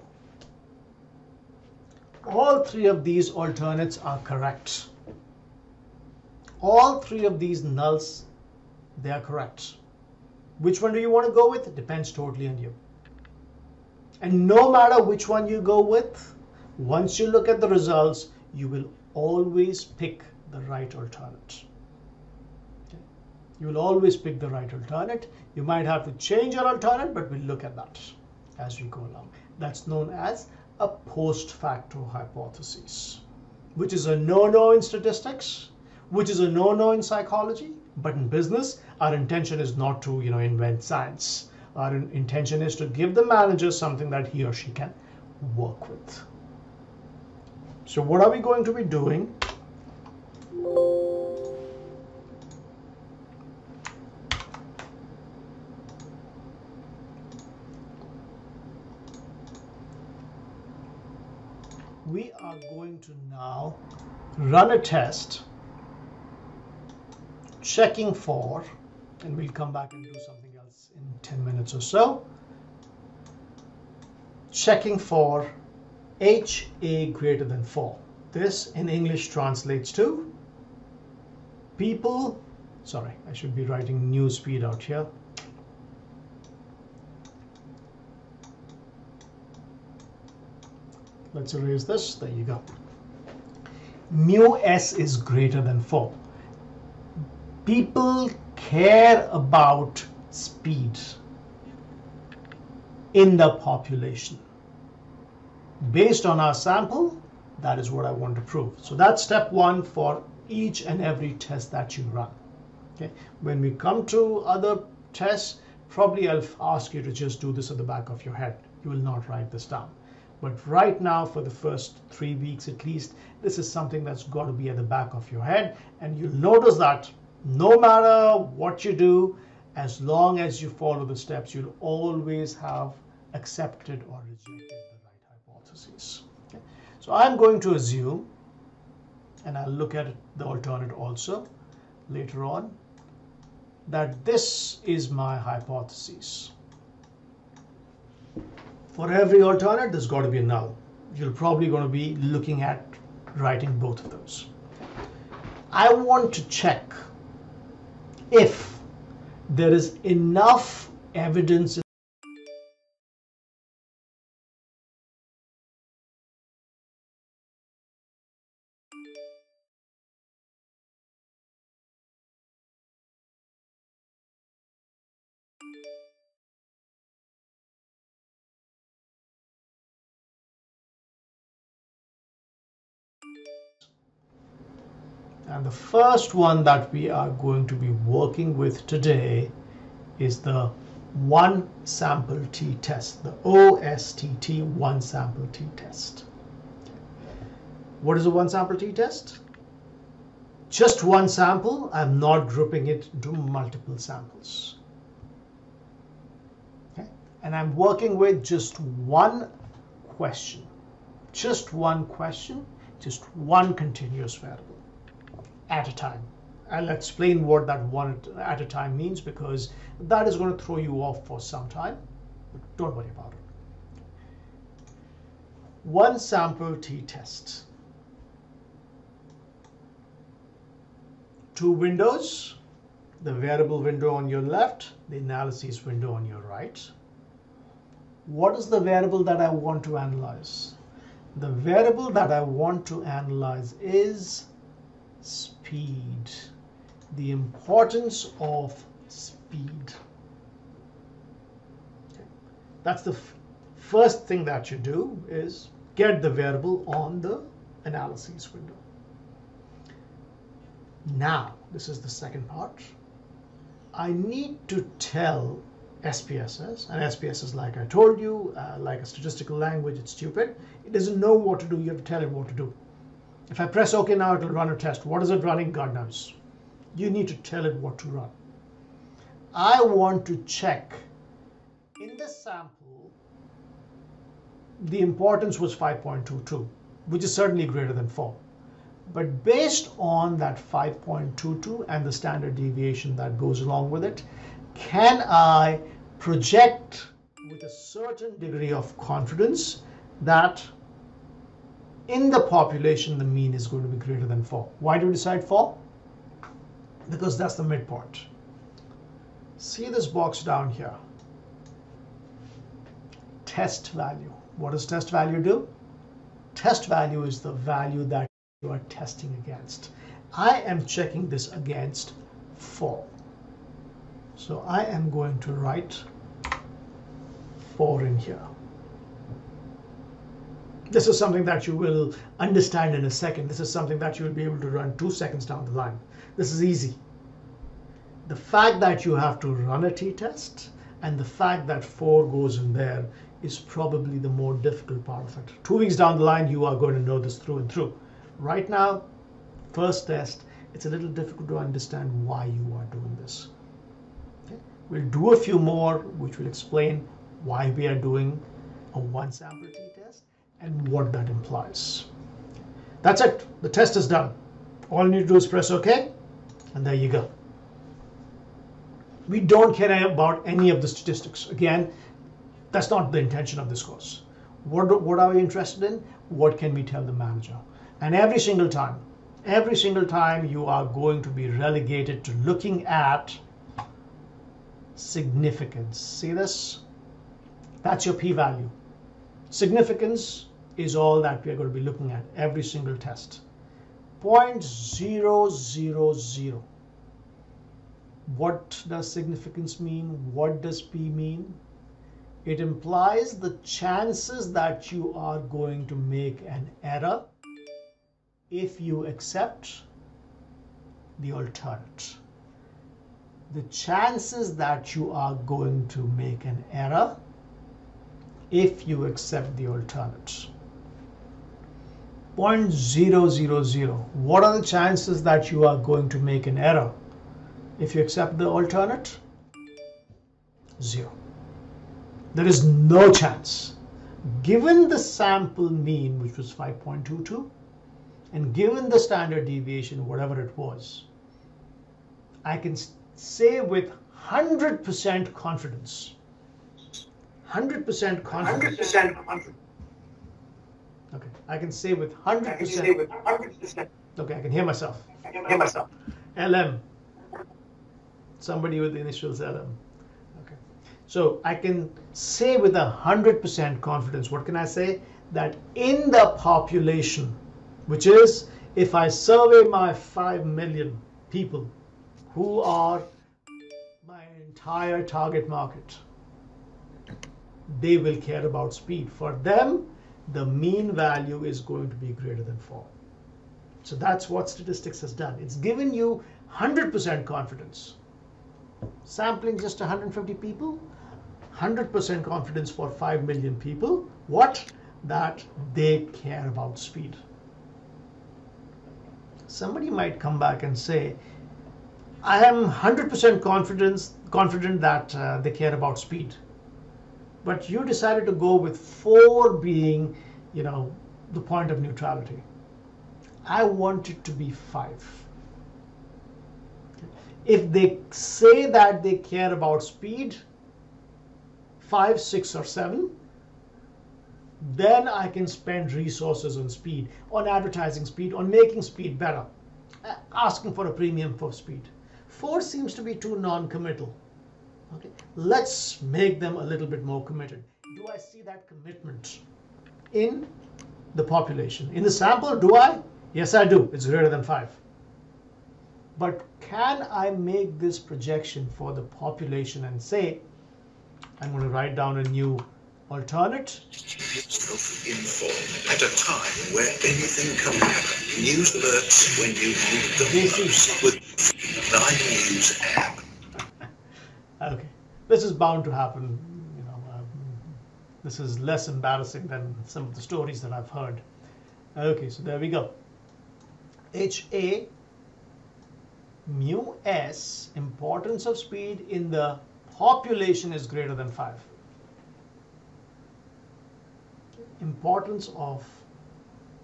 All three of these alternates are correct. All three of these nulls, they are correct. Which one do you want to go with? It depends totally on you. And no matter which one you go with, once you look at the results, you will always pick the right alternate. Okay? You will always pick the right alternate. You might have to change your alternate, but we'll look at that as we go along. That's known as a post facto hypothesis, which is a no-no in statistics, which is a no-no in psychology, but in business, our intention is not to, invent science. Our intention is to give the manager something that he or she can work with. So what are we going to be doing? We are going to now run a test checking for, and we'll come back and do something else in 10 minutes or so, checking for HA greater than 4. This in English translates to people, sorry, I should be writing new speed out here. Let's erase this. There you go. Mu S is greater than 4. People care about speed in the population. Based on our sample, that is what I want to prove. So that's step 1 for each and every test that you run. Okay. When we come to other tests, probably I'll ask you to just do this at the back of your head. You will not write this down. But right now, for the first 3 weeks at least, this is something that's got to be at the back of your head. And you'll notice that no matter what you do, as long as you follow the steps, you'll always have accepted or rejected the right hypothesis. Okay? So I'm going to assume, and I'll look at the alternate also later on, that this is my hypothesis. For every alternate, there's got to be a null. You're probably going to be looking at writing both of those. I want to check if there is enough evidence And the first one that we are going to be working with today is the one sample t-test, the OSTT one sample t-test. What is a one sample t-test? Just one sample. I'm not grouping it into multiple samples. Okay? And I'm working with just one question. Just one question, just one continuous variable at a time. I'll explain what that one at a time means, because that is going to throw you off for some time. But don't worry about it. One sample t-test. Two windows, the variable window on your left, the analysis window on your right. What is the variable that I want to analyze? The variable that I want to analyze is speed, the importance of speed. Okay. That's the first thing that you do, is get the variable on the analysis window. Now, this is the second part. I need to tell SPSS, and SPSS, like I told you, like a statistical language, it's stupid. It doesn't know what to do. You have to tell it what to do. If I press OK now, it'll run a test. What is it running? God knows. You need to tell it what to run. I want to check in the sample, the importance was 5.22, which is certainly greater than 4. But based on that 5.22 and the standard deviation that goes along with it, can I project with a certain degree of confidence that in the population the mean is going to be greater than 4? Why do we decide 4? Because that's the midpoint. See this box down here. Test value. What does test value do? Test value is the value that you are testing against. I am checking this against 4. So I am going to write 4 in here. This is something that you will understand in a second. This is something that you will be able to run 2 seconds down the line. This is easy. The fact that you have to run a t-test and the fact that 4 goes in there is probably the more difficult part of it. 2 weeks down the line, you are going to know this through and through. Right now, first test, it's a little difficult to understand why you are doing this. Okay? We'll do a few more, which will explain why we are doing a one sample t-test and what that implies. That's it. The test is done. All you need to do is press OK, and there you go. We don't care about any of the statistics. Again, that's not the intention of this course. What are we interested in? What can we tell the manager? And every single time you are going to be relegated to looking at significance. See this? That's your p-value. Significance is all that we are going to be looking at every single test. 0.000. What does significance mean? What does p mean? It implies the chances that you are going to make an error if you accept the alternate. The chances that you are going to make an error if you accept the alternate. 0.000. What are the chances that you are going to make an error if you accept the alternate? 0. There is no chance. Given the sample mean, which was 5.22, and given the standard deviation, whatever it was, I can say with 100% confidence. 100% confidence. 100% confidence. Okay, I can say with 100%. Okay, I can hear myself. LM. Somebody with the initials LM. Okay, so I can say with 100% confidence, what can I say? That in the population, which is if I survey my 5 million people who are my entire target market, they will care about speed. For them, the mean value is going to be greater than 4. So that's what statistics has done. It's given you 100% confidence. Sampling just 150 people, 100% confidence for 5 million people. What? That they care about speed. Somebody might come back and say, I am 100% confident that they care about speed. But you decided to go with 4 being, the point of neutrality. I want it to be 5. If they say that they care about speed, 5, 6, or 7, then I can spend resources on speed, on advertising speed, on making speed better, asking for a premium for speed. 4 seems to be too non-committal. Okay, let's make them a little bit more committed. Do I see that commitment in the population? In the sample, do I? Yes, I do. It's greater than 5. But can I make this projection for the population and say, I'm going to write down a new alternate? Self-informed at a time where anything can happen. News alerts when you read the most with 9 News app. Okay, this is bound to happen. This is less embarrassing than some of the stories that I've heard. Okay, so there we go. HA mu S, importance of speed in the population is greater than 5. Importance of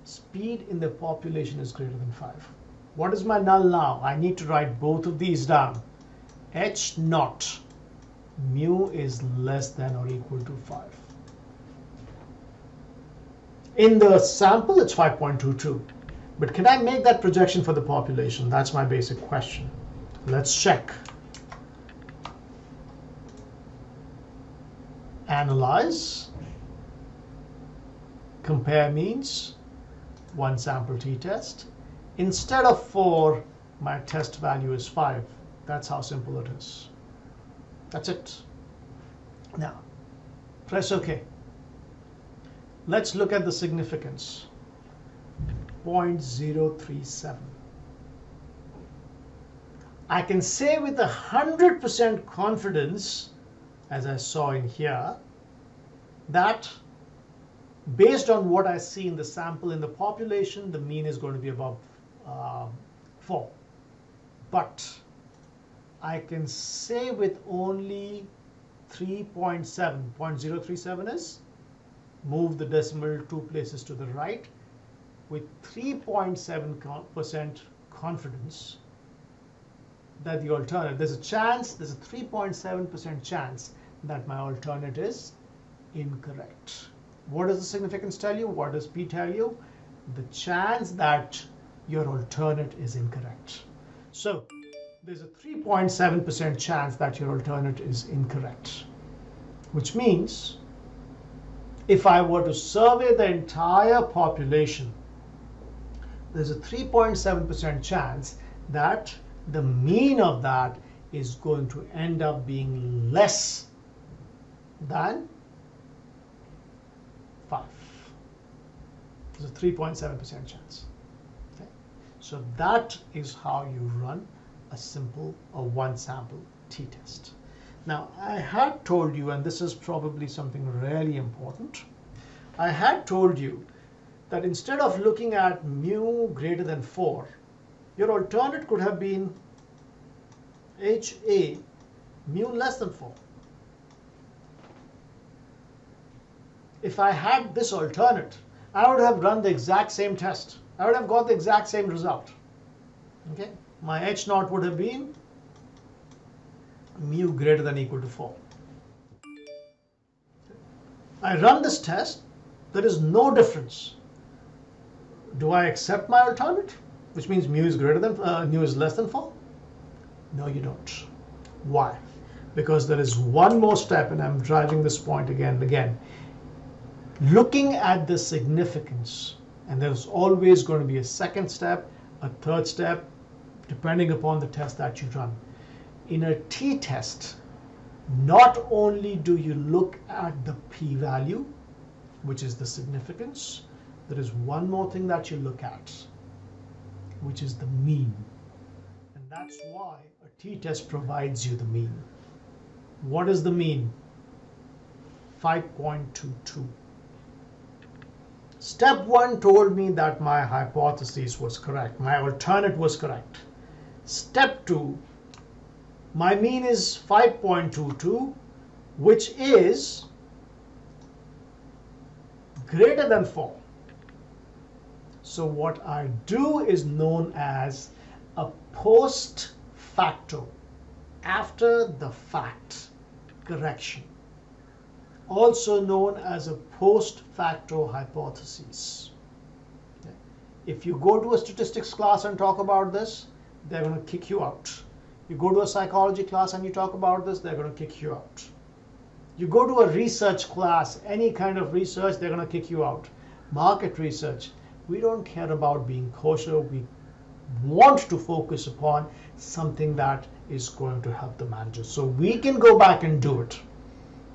speed in the population is greater than 5. What is my null now? I need to write both of these down. H naught mu is less than or equal to 5. In the sample, it's 5.22. But can I make that projection for the population? That's my basic question. Let's check. Analyze. Compare means. One sample t-test. Instead of 4, my test value is 5. That's how simple it is. That's it. Now, press OK. Let's look at the significance. 0.037. I can say with 100% confidence, as I saw in here, that based on what I see in the sample in the population, the mean is going to be above 4. But I can say with only 3.7, 0.037 is, move the decimal 2 places to the right, with 3.7% confidence that the alternate, there's a 3.7% chance that my alternate is incorrect. What does the significance tell you? What does P tell you? The chance that your alternate is incorrect. So there's a 3.7% chance that your alternate is incorrect, which means if I were to survey the entire population, there's a 3.7% chance that the mean of that is going to end up being less than 5. There's a 3.7% chance. Okay? So that is how you run a simple one sample t-test. Now, I had told you, and this is probably something really important, I had told you that instead of looking at mu greater than 4, your alternate could have been HA mu less than 4. If I had this alternate, I would have run the exact same test. I would have got the exact same result. Okay? My H naught would have been mu greater than or equal to 4. I run this test, there is no difference. Do I accept my alternate, which means mu is greater than mu is less than 4? No, you don't. Why? Because there is one more step, and I'm driving this point again and again. Looking at the significance, and there's always going to be a second step, a third step, depending upon the test that you run. In a t-test, not only do you look at the p-value, which is the significance, there is one more thing that you look at. which is the mean. And that's why a t-test provides you the mean. What is the mean? 5.22. Step 1 told me that my hypothesis was correct. My alternate was correct. Step 2, my mean is 5.22, which is greater than 4. So what I do is known as a post facto, after the fact correction, also known as a post facto hypothesis. Okay. If you go to a statistics class and talk about this, they're going to kick you out. You go to a psychology class and you talk about this, they're going to kick you out. You go to a research class, any kind of research, they're going to kick you out. Market research, we don't care about being kosher. We want to focus upon something that is going to help the manager. So we can go back and do it.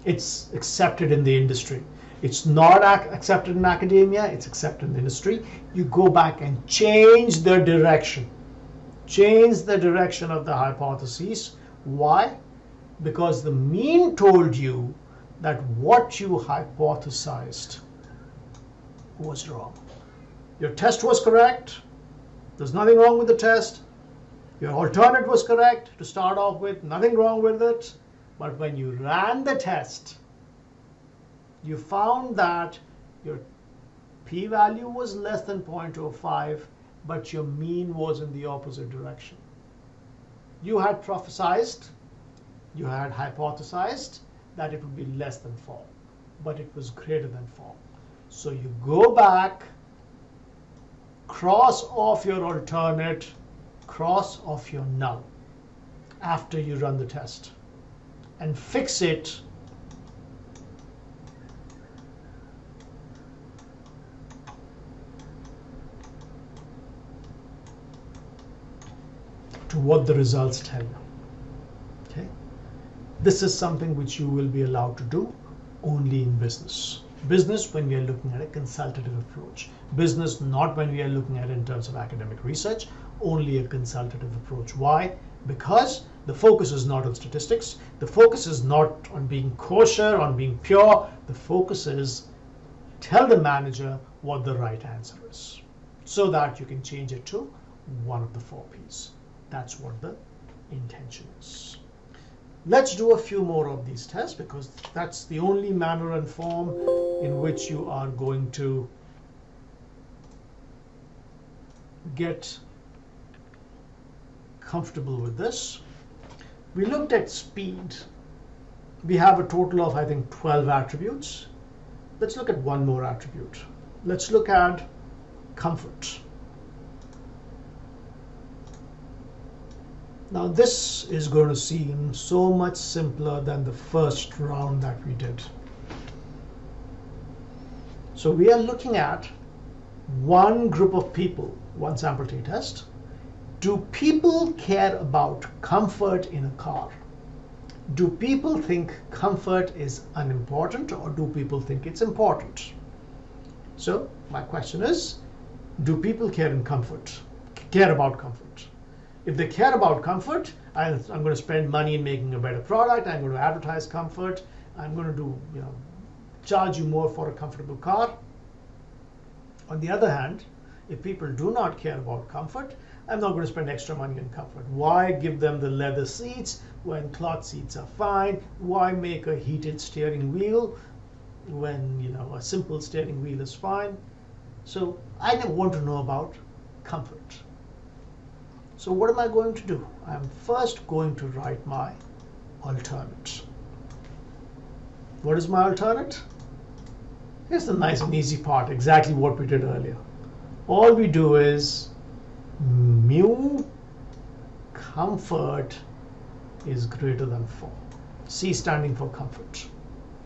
It's accepted in the industry. It's not accepted in academia, it's accepted in the industry. You go back and change the direction. Change the direction of the hypotheses. Why? Because the mean told you that what you hypothesized was wrong. Your test was correct. There's nothing wrong with the test. Your alternate was correct to start off with. Nothing wrong with it. But when you ran the test, you found that your p-value was less than 0.05, but your mean was in the opposite direction. You had prophesized, you had hypothesized that it would be less than 4, but it was greater than 4. So you go back, cross off your alternate, cross off your null after you run the test, and fix it to what the results tell you. Okay? This is something which you will be allowed to do only in business. Business when we are looking at a consultative approach. Business not when we are looking at it in terms of academic research, only a consultative approach. Why? Because the focus is not on statistics. The focus is not on being kosher, on being pure. The focus is tell the manager what the right answer is so that you can change it to one of the 4 P's. That's what the intention is. Let's do a few more of these tests because that's the only manner and form in which you are going to get comfortable with this. We looked at speed. We have a total of, I think, 12 attributes. Let's look at one more attribute. Let's look at comfort. Now this is going to seem so much simpler than the first round that we did. So we are looking at one group of people, one sample t-test. Do people care about comfort in a car? Do people think comfort is unimportant or do people think it's important? So my question is, do people care about comfort? If they care about comfort, I'm going to spend money in making a better product. I'm going to advertise comfort. I'm going to charge you more for a comfortable car. On the other hand, if people do not care about comfort, I'm not going to spend extra money on comfort. Why give them the leather seats when cloth seats are fine? Why make a heated steering wheel when a simple steering wheel is fine? So I want to know about comfort. So what am I going to do? I'm first going to write my alternate. What is my alternate? Here's the nice and easy part, exactly what we did earlier. All we do is mu comfort is greater than 4. C standing for comfort.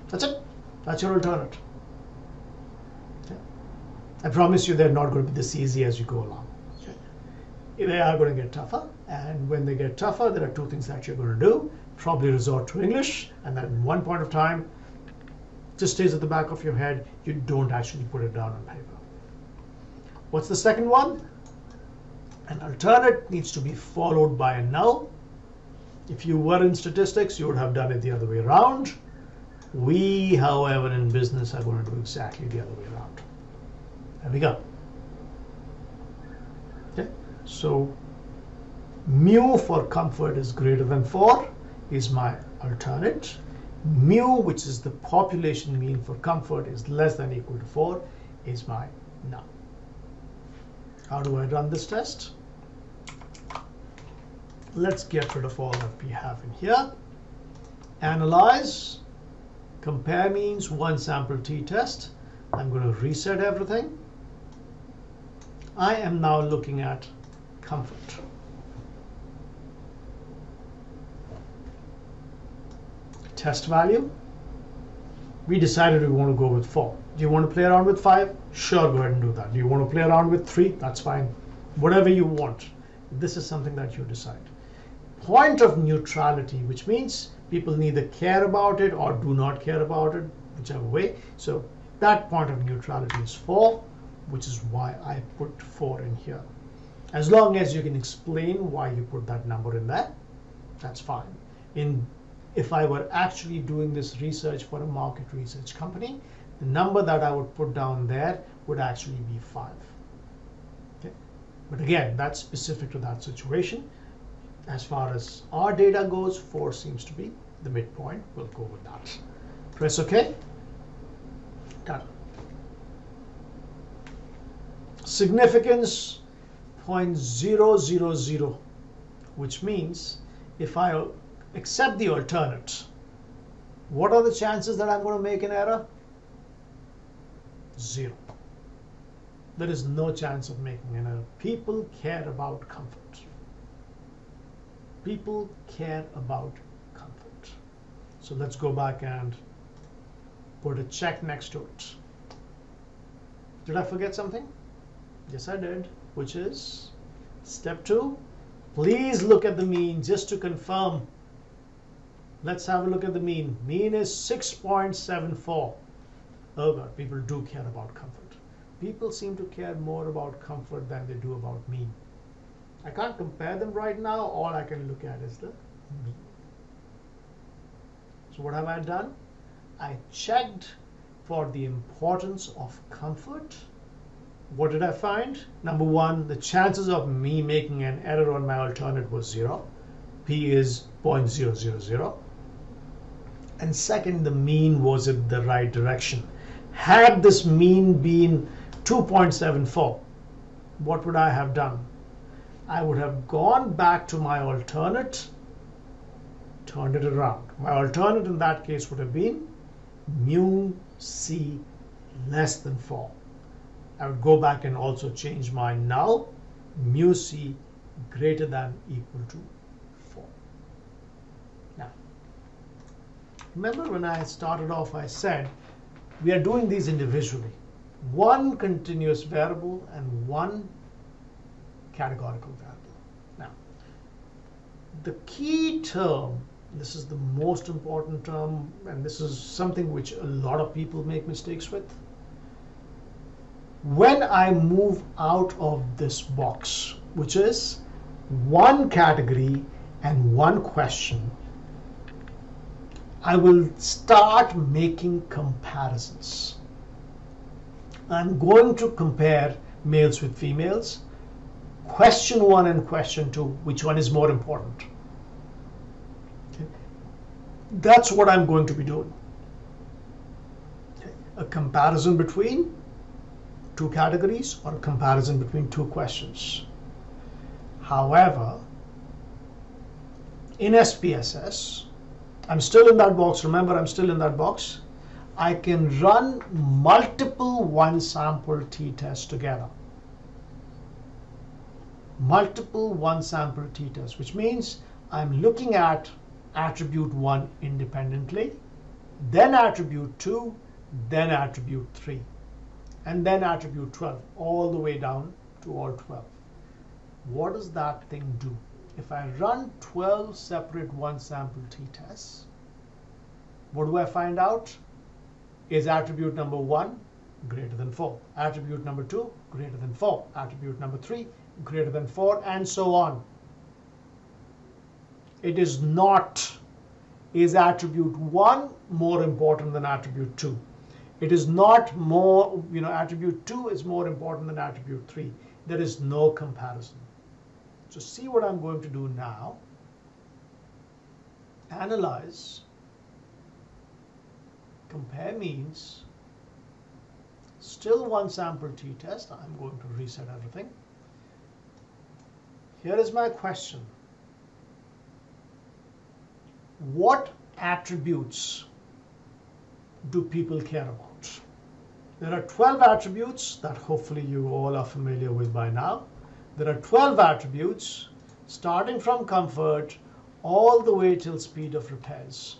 That's it. That's your alternate. Okay. I promise you they're not going to be this easy as you go along. They are going to get tougher, and when they get tougher, there are 2 things that you're going to do. Probably resort to English, and then at one point of time, just stays at the back of your head. You don't actually put it down on paper. What's the second one? An alternate needs to be followed by a null. If you were in statistics, you would have done it the other way around. We, however, in business are going to do exactly the other way around. There we go. Okay, so mu for comfort is greater than 4 is my alternate. Mu, which is the population mean for comfort, is less than or equal to 4 is my null. How do I run this test? Let's get rid of all that we have in here. Analyze, compare means, one sample t-test. I'm going to reset everything. I am now looking at comfort. Test value. We decided we want to go with 4. Do you want to play around with 5? Sure, go ahead and do that. Do you want to play around with 3? That's fine. Whatever you want. This is something that you decide. Point of neutrality, which means people neither care about it or do not care about it, whichever way. So that point of neutrality is 4, which is why I put 4 in here. As long as you can explain why you put that number in there, that's fine. If I were actually doing this research for a market research company, the number that I would put down there would actually be 5. Okay? But again, that's specific to that situation. As far as our data goes, 4 seems to be the midpoint. We'll go with that. Press OK. Done. Significance 0.000, which means if I accept the alternate, what are the chances that I'm going to make an error? 0. There is no chance of making an error. People care about comfort. People care about comfort. So let's go back and put a check next to it. Did I forget something? Yes, I did, which is step 2. Please look at the mean just to confirm. Let's have a look at the mean. Mean is 6.74. Oh God, people do care about comfort. People seem to care more about comfort than they do about mean. I can't compare them right now. All I can look at is the mean. So what have I done? I checked for the importance of comfort. What did I find? Number 1, the chances of me making an error on my alternate was 0. P is 0.000. And second, the mean was in the right direction. Had this mean been 2.74, what would I have done? I would have gone back to my alternate, turned it around. My alternate in that case would have been mu c less than 4. I would go back and also change my null, mu c greater than or equal to 4. Now, remember when I started off, I said we are doing these individually. One continuous variable and one categorical variable. Now, the key term, this is the most important term, and this is something which a lot of people make mistakes with. When I move out of this box, which is one category and one question, I will start making comparisons. I'm going to compare males with females. Question 1 and question 2, which one is more important? Okay. That's what I'm going to be doing. Okay. A comparison between 2 categories or a comparison between 2 questions. However, in SPSS, I'm still in that box. Remember, I'm still in that box. I can run multiple one sample t-tests together. Multiple one sample t-tests, which means I'm looking at attribute 1 independently, then attribute 2, then attribute 3, and then attribute 12, all the way down to all 12. What does that thing do? If I run 12 separate one sample t-tests, what do I find out? Is attribute number 1 greater than 4, attribute number 2 greater than 4, attribute number 3 greater than 4, and so on. It is not, is attribute 1 more important than attribute 2? It is not more, attribute 2 is more important than attribute 3. There is no comparison. So see what I'm going to do now. Analyze, compare means, still one sample t-test. I'm going to reset everything. Here is my question. What attributes do people care about? There are 12 attributes that hopefully you all are familiar with by now. There are 12 attributes starting from comfort all the way till speed of repairs.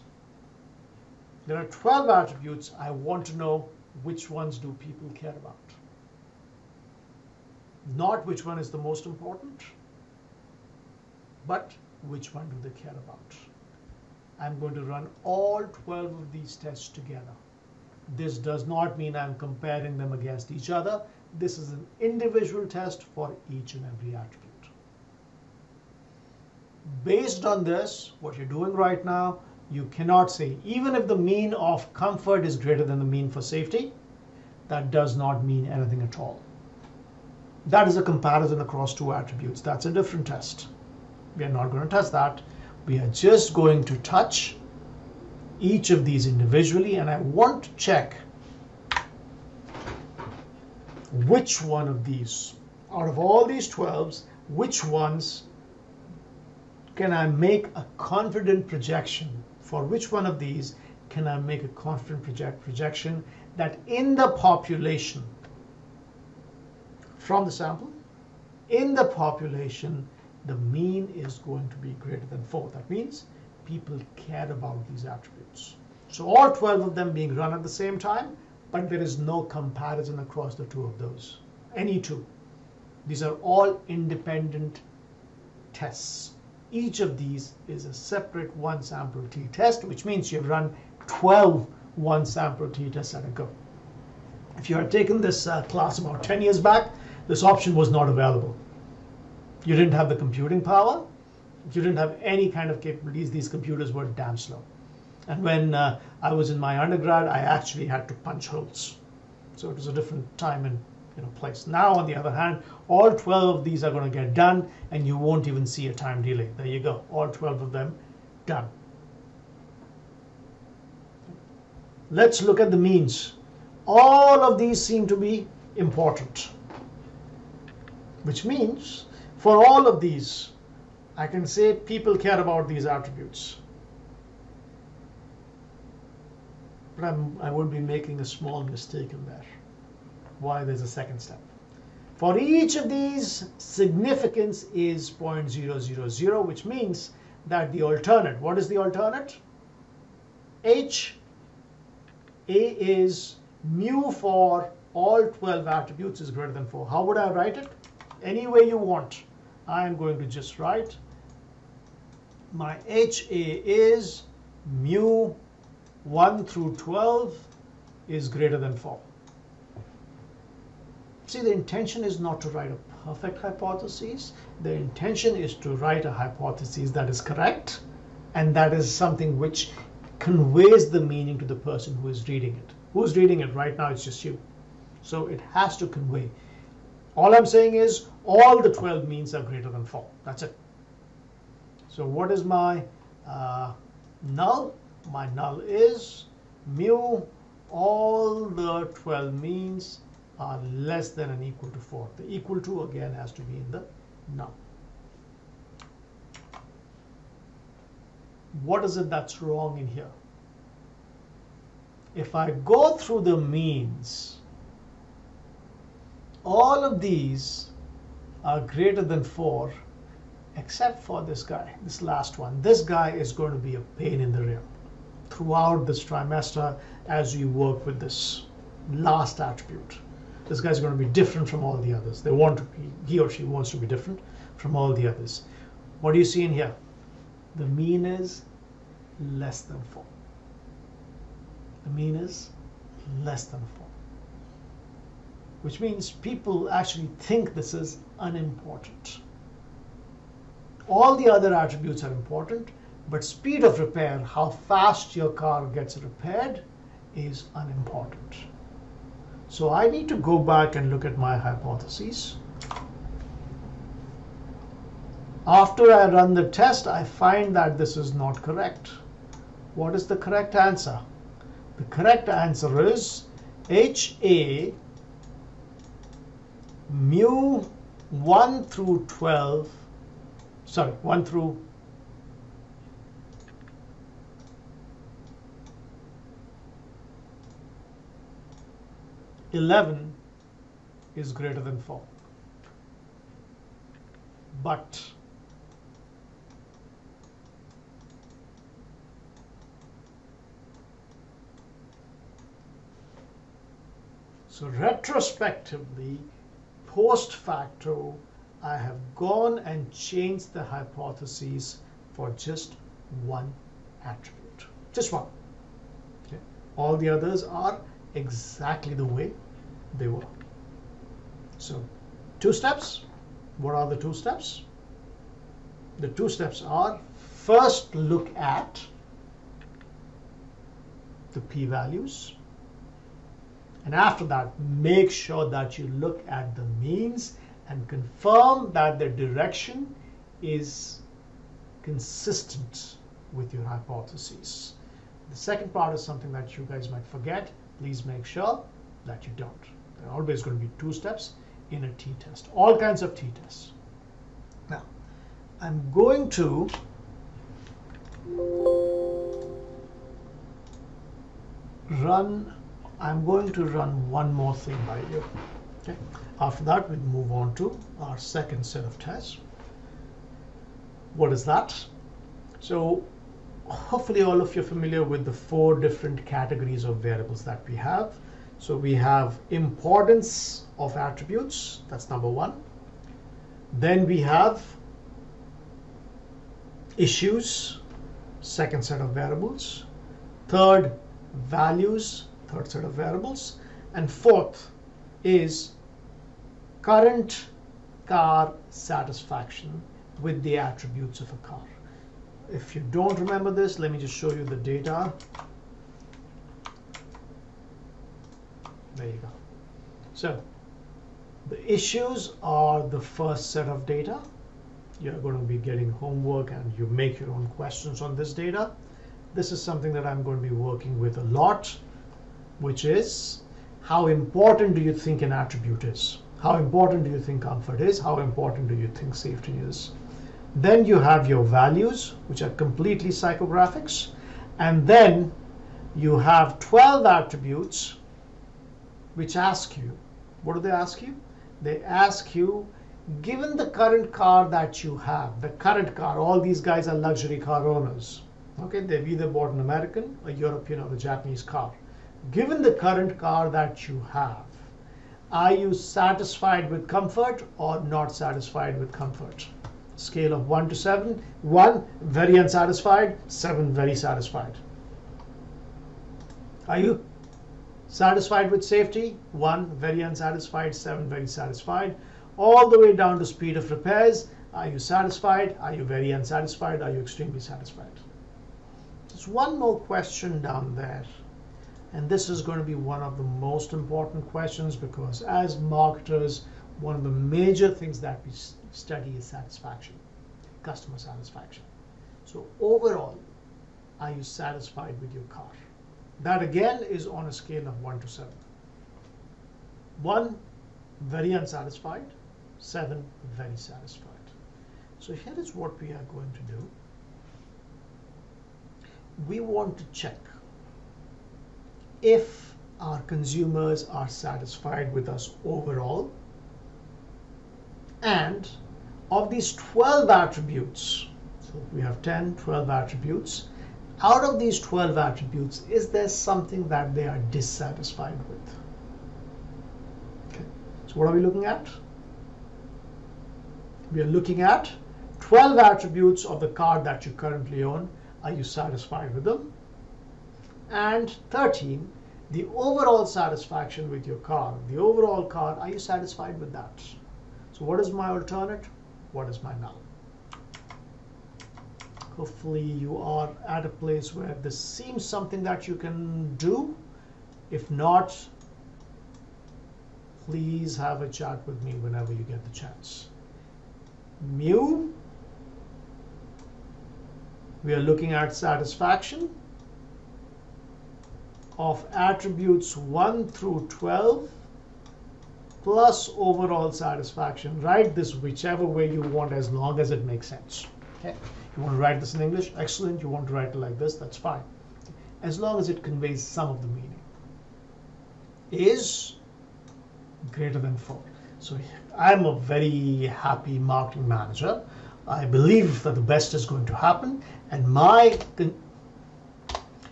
There are 12 attributes. I want to know which ones do people care about. Not which one is the most important, but which one do they care about. I'm going to run all 12 of these tests together. This does not mean I'm comparing them against each other. This is an individual test for each and every attribute. Based on this, what you're doing right now, you cannot say, even if the mean of comfort is greater than the mean for safety, that does not mean anything at all. That is a comparison across two attributes. That's a different test. We are not going to test that. We are just going to touch each of these individually, and I want to check which one of these, out of all these 12s, which ones can I make a confident projection? For which one of these can I make a confident projection that in the population, from the sample, in the population, the mean is going to be greater than 4. That means people care about these attributes. So all 12 of them being run at the same time, but there is no comparison across the two of those, any two. These are all independent tests. Each of these is a separate one sample t-test, which means you've run 12 one sample t-tests at a go. If you had taken this class about 10 years back, this option was not available. You didn't have the computing power. You didn't have any kind of capabilities. These computers were damn slow. And when I was in my undergrad, I actually had to punch holes. So it was a different time and place. Now, on the other hand, all 12 of these are going to get done, and you won't even see a time delay. There you go. All 12 of them done. Let's look at the means. All of these seem to be important, which means for all of these, I can say people care about these attributes. But I would be making a small mistake in there. Why? There's a second step. For each of these, significance is 0.000, which means that the alternate, what is the alternate? H. A is mu for all 12 attributes is greater than 4. How would I write it? Any way you want. I am going to just write my HA is mu 1 through 12 is greater than 4. See, the intention is not to write a perfect hypothesis. The intention is to write a hypothesis that is correct, and that is something which conveys the meaning to the person who is reading it. Who's reading it right now? It's just you. So it has to convey. All I'm saying is all the 12 means are greater than 4. That's it. So what is my null? My null is mu all the 12 means are less than and equal to 4. The equal to again has to be in the null. What is it that's wrong in here? If I go through the means, all of these are greater than 4 except for this guy, this last one. This guy is going to be a pain in the rear throughout this trimester as we work with this last attribute. This guy's going to be different from all the others. They want to be, he or she wants to be different from all the others. What do you see in here? The mean is less than 4. The mean is less than 4. which means people actually think this is unimportant. All the other attributes are important, but speed of repair, how fast your car gets repaired, is unimportant. So I need to go back and look at my hypotheses. After I run the test, I find that this is not correct. What is the correct answer? The correct answer is HA mu 1 through 12, sorry, 1 through 11 is greater than 4. But so retrospectively, post facto, I have gone and changed the hypotheses for just one attribute. Just one. Okay. All the others are exactly the way they were. So 2 steps. What are the 2 steps? The 2 steps are, first look at the p-values, and after that make sure that you look at the means and confirm that the direction is consistent with your hypotheses. The second part is something that you guys might forget. Please make sure that you don't. There are always going to be 2 steps in a t-test, all kinds of t-tests. Now, I'm going to run one more thing by you. Okay. After that, we'll move on to our second set of tests. What is that? So hopefully all of you are familiar with the 4 different categories of variables that we have. So we have importance of attributes, that's number 1. Then we have issues, second set of variables. Third, values, third set of variables. And fourth is current car satisfaction with the attributes of a car. If you don't remember this, let me just show you the data. There you go. So the issues are the first set of data. You're going to be getting homework and you make your own questions on this data. This is something that I'm going to be working with a lot, which is how important do you think an attribute is? How important do you think comfort is? How important do you think safety is? Then you have your values, which are completely psychographics. And then you have 12 attributes which ask you, what do they ask you? They ask you, given the current car that you have, the current car, all these guys are luxury car owners. Okay, they've either bought an American, a European, or a Japanese car. Given the current car that you have, are you satisfied with comfort or not satisfied with comfort? Scale of 1 to 7. 1, very unsatisfied. 7, very satisfied. Are you satisfied with safety? 1, very unsatisfied. 7, very satisfied. All the way down to speed of repairs. Are you satisfied? Are you very unsatisfied? Are you extremely satisfied? There's one more question down there. And this is going to be one of the most important questions, because as marketers, one of the major things that we study is satisfaction, customer satisfaction. So overall, are you satisfied with your car? That again is on a scale of 1 to 7. 1, very unsatisfied. 7, very satisfied. So here is what we are going to do. We want to check if our consumers are satisfied with us overall, and of these 12 attributes, so we have 10, 12 attributes, out of these 12 attributes, is there something that they are dissatisfied with? Okay. So what are we looking at? We are looking at 12 attributes of the car that you currently own. Are you satisfied with them? And 13, The overall satisfaction with your car, the overall car, are you satisfied with that? So what is my alternate? What is my null? Hopefully you are at a place where this seems something that you can do. If not, please have a chat with me whenever you get the chance. Mu, we are looking at satisfaction of attributes 1 through 12 plus overall satisfaction. Write this whichever way you want as long as it makes sense. Okay? You want to write this in English? Excellent. You want to write it like this? That's fine. As long as it conveys some of the meaning. Is greater than 4. So I'm a very happy marketing manager. I believe that the best is going to happen, and my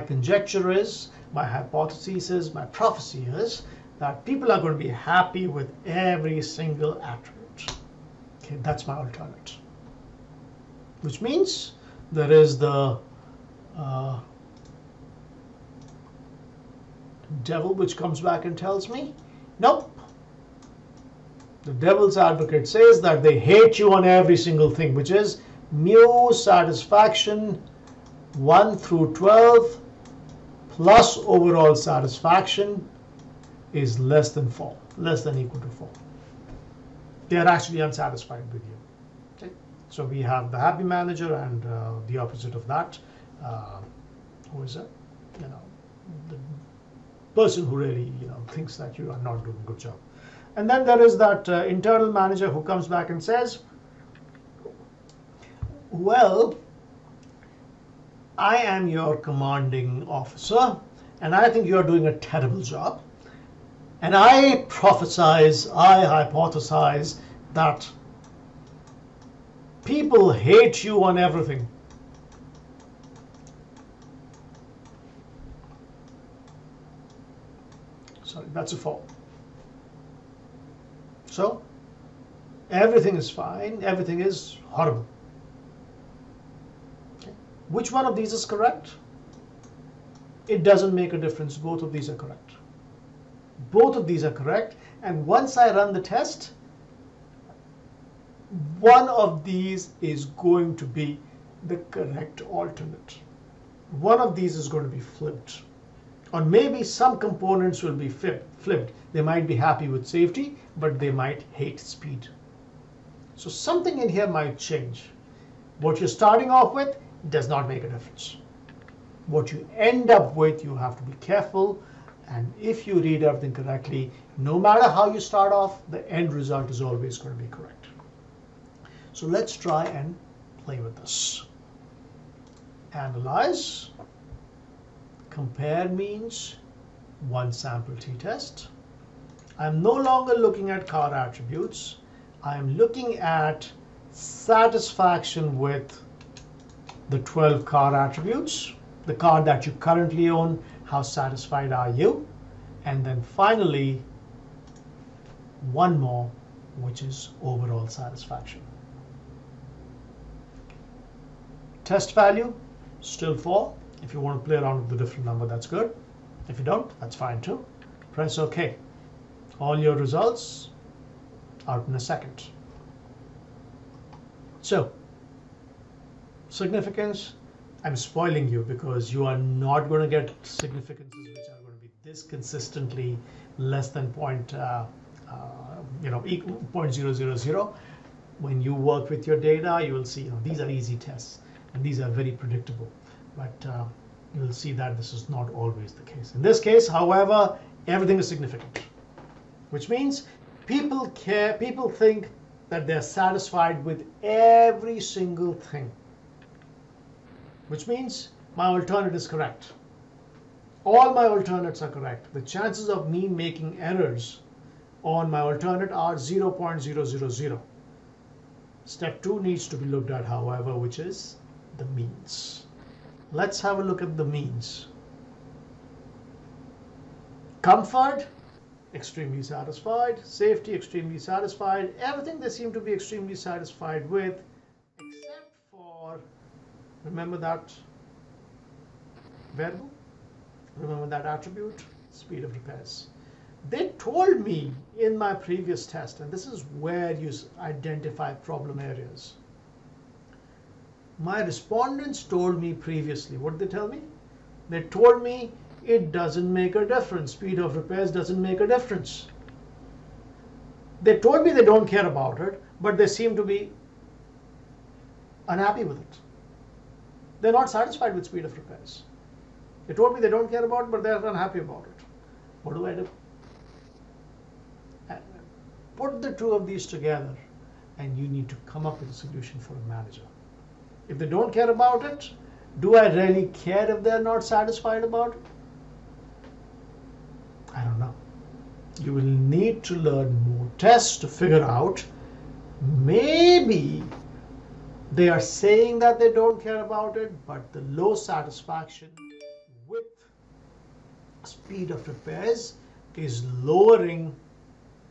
conjecture is, my hypothesis is, my prophecy is that people are going to be happy with every single attribute. Okay, that's my alternate. Which means there is the devil which comes back and tells me, nope. The devil's advocate says that they hate you on every single thing, which is mu satisfaction 1 through 12 plus overall satisfaction is less than 4, less than equal to 4. They are actually unsatisfied with you. Okay? So we have the happy manager and the opposite of that. Who is it? You know, the person who really thinks that you are not doing a good job. And then there is that internal manager who comes back and says, well, I am your commanding officer, and I think you're doing a terrible job. And I hypothesize that people hate you on everything. Sorry, that's a 4. So everything is fine, everything is horrible. Okay. Which one of these is correct? It doesn't make a difference. Both of these are correct. Both of these are correct. And once I run the test, one of these is going to be the correct alternate. One of these is going to be flipped. Or maybe some components will be flipped. They might be happy with safety, but they might hate speed. So something in here might change. What you're starting off with does not make a difference. What you end up with, you have to be careful. And if you read everything correctly, no matter how you start off, the end result is always going to be correct. So let's try and play with this. Analyze. Compare means one sample t-test. I'm no longer looking at car attributes. I'm looking at satisfaction with the 12 car attributes. The car that you currently own, how satisfied are you? And then finally, one more, which is overall satisfaction. Test value, still 4. If you want to play around with the different number, that's good. If you don't, that's fine too. Press OK. All your results out in a second. So, significance, I'm spoiling you because you are not going to get significances which are going to be this consistently less than 0.000. When you work with your data, you will see these are easy tests and these are very predictable. But you'll see that this is not always the case. In this case, however, everything is significant, which means people think that they're satisfied with every single thing, which means my alternate is correct. All my alternates are correct. The chances of me making errors on my alternate are 0.000. Step 2 needs to be looked at, however, which is the means. Let's have a look at the means. Comfort, extremely satisfied. Safety, extremely satisfied. Everything they seem to be extremely satisfied with, except for, remember that variable? Remember that attribute? Speed of repairs. They told me in my previous test, and this is where you identify problem areas. My respondents told me previously, what did they tell me? They told me it doesn't make a difference. Speed of repairs doesn't make a difference. They told me they don't care about it, but they seem to be unhappy with it. They're not satisfied with speed of repairs. They told me they don't care about it, but they're unhappy about it. What do I do? Put the two of these together, and you need to come up with a solution for a manager. If they don't care about it, do I really care if they're not satisfied about it? I don't know. You will need to learn more tests to figure out maybe they are saying that they don't care about it, but the low satisfaction with speed of repairs is lowering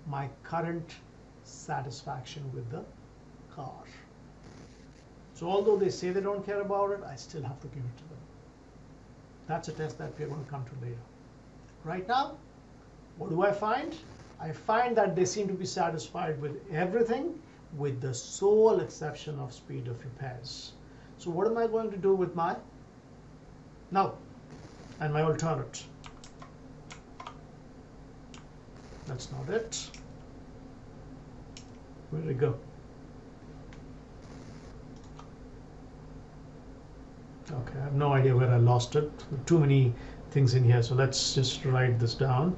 my current satisfaction with the car. So although they say they don't care about it, I still have to give it to them. That's a test that we're going to come to later. Right now, what do I find? I find that they seem to be satisfied with everything, with the sole exception of speed of repairs. So what am I going to do with my null and my alternate? That's not it. Where did it go? Okay, I have no idea where I lost it. Too many things in here, so let's just write this down.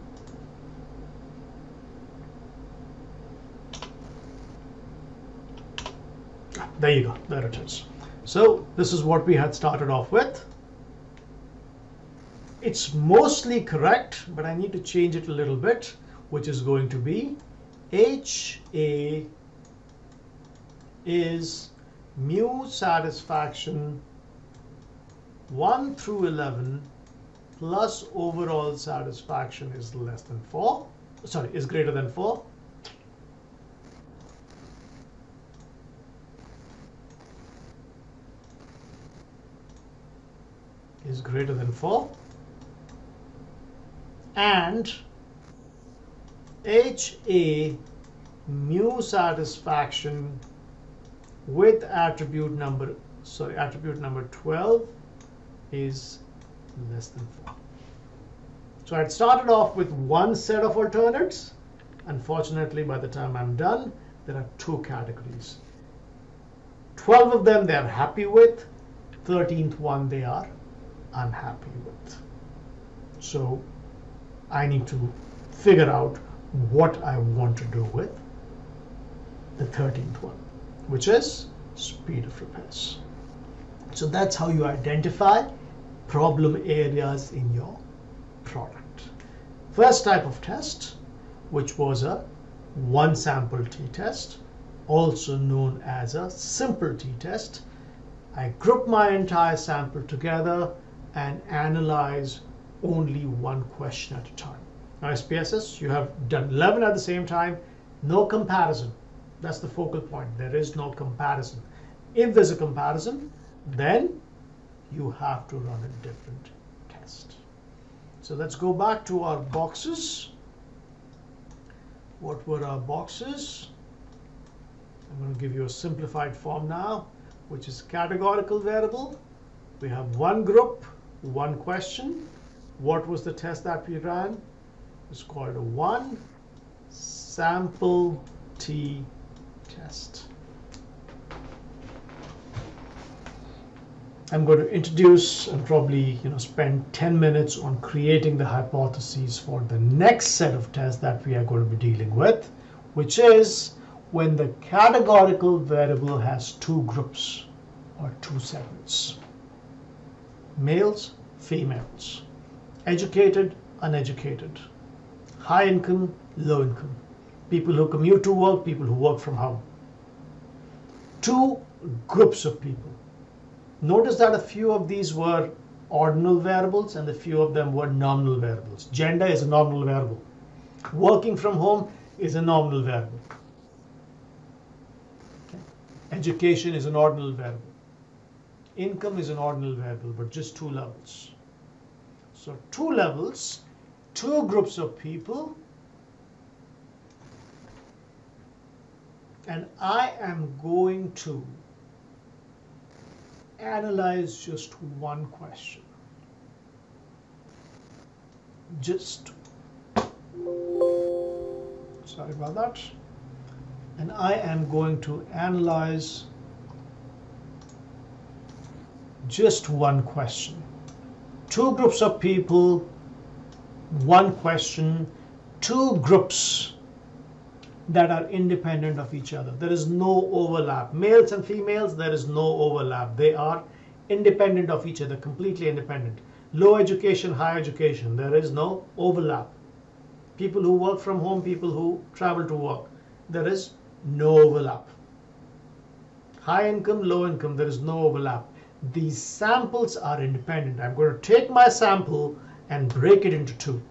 There you go, there it is. So this is what we had started off with. It's mostly correct, but I need to change it a little bit, which is going to be HA is mu satisfaction 1 through 11 plus overall satisfaction is less than 4. Sorry, is greater than 4. Is greater than 4. And HA mu satisfaction with attribute number 12 is less than 4. So I'd started off with one set of alternates. Unfortunately, by the time I'm done, there are 2 categories. 12 of them they're happy with, 13th one they are unhappy with. So I need to figure out what I want to do with the 13th one, which is speed of repairs. So that's how you identify problem areas in your product. First type of test, which was a one sample t-test, also known as a simple t-test. I group my entire sample together and analyze only one question at a time. Now SPSS, you have done 11 at the same time, no comparison. That's the focal point. There is no comparison. If there's a comparison, then you have to run a different test. So let's go back to our boxes. What were our boxes? I'm going to give you a simplified form now, which is categorical variable. We have one group, one question. What was the test that we ran? It's called a one sample t test. I'm going to introduce and probably spend 10 minutes on creating the hypotheses for the next set of tests that we are going to be dealing with, which is when the categorical variable has 2 groups or 2 segments. Males, females, educated, uneducated, high income, low income, people who commute to work, people who work from home. 2 groups of people. Notice that a few of these were ordinal variables and a few of them were nominal variables. Gender is a nominal variable. Working from home is a nominal variable. Okay. Education is an ordinal variable. Income is an ordinal variable, but just 2 levels. So 2 levels, 2 groups of people, and I am going to analyze just one question. Sorry about that. And I am going to analyze just one question. 2 groups of people, 1 question, 2 groups that are independent of each other. There is no overlap. Males and females, there is no overlap. They are independent of each other, completely independent. Low education, high education, there is no overlap. People who work from home, people who travel to work, there is no overlap. High income, low income, there is no overlap. These samples are independent. I'm going to take my sample and break it into 2.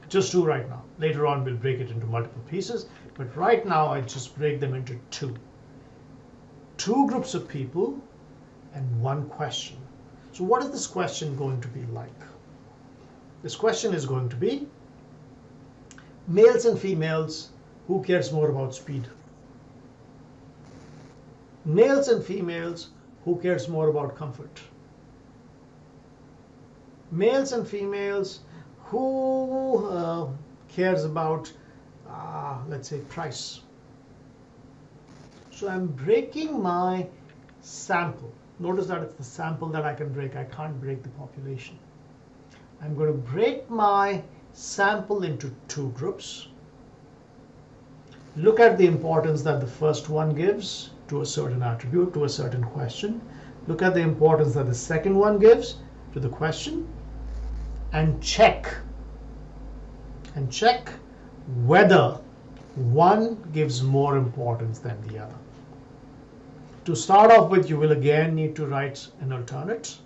Just 2 right now. Later on, we'll break it into multiple pieces. But right now, I just break them into 2. 2 groups of people and 1 question. So what is this question going to be like? This question is going to be, males and females, who cares more about speed? Males and females, who cares more about comfort? Males and females, who cares about, let's say, price? So I'm breaking my sample. Notice that it's the sample that I can break. I can't break the population. I'm going to break my sample into 2 groups. Look at the importance that the first one gives to a certain attribute, to a certain question. Look at the importance that the second one gives to the question, and check whether one gives more importance than the other. To start off with, you will again need to write an alternate.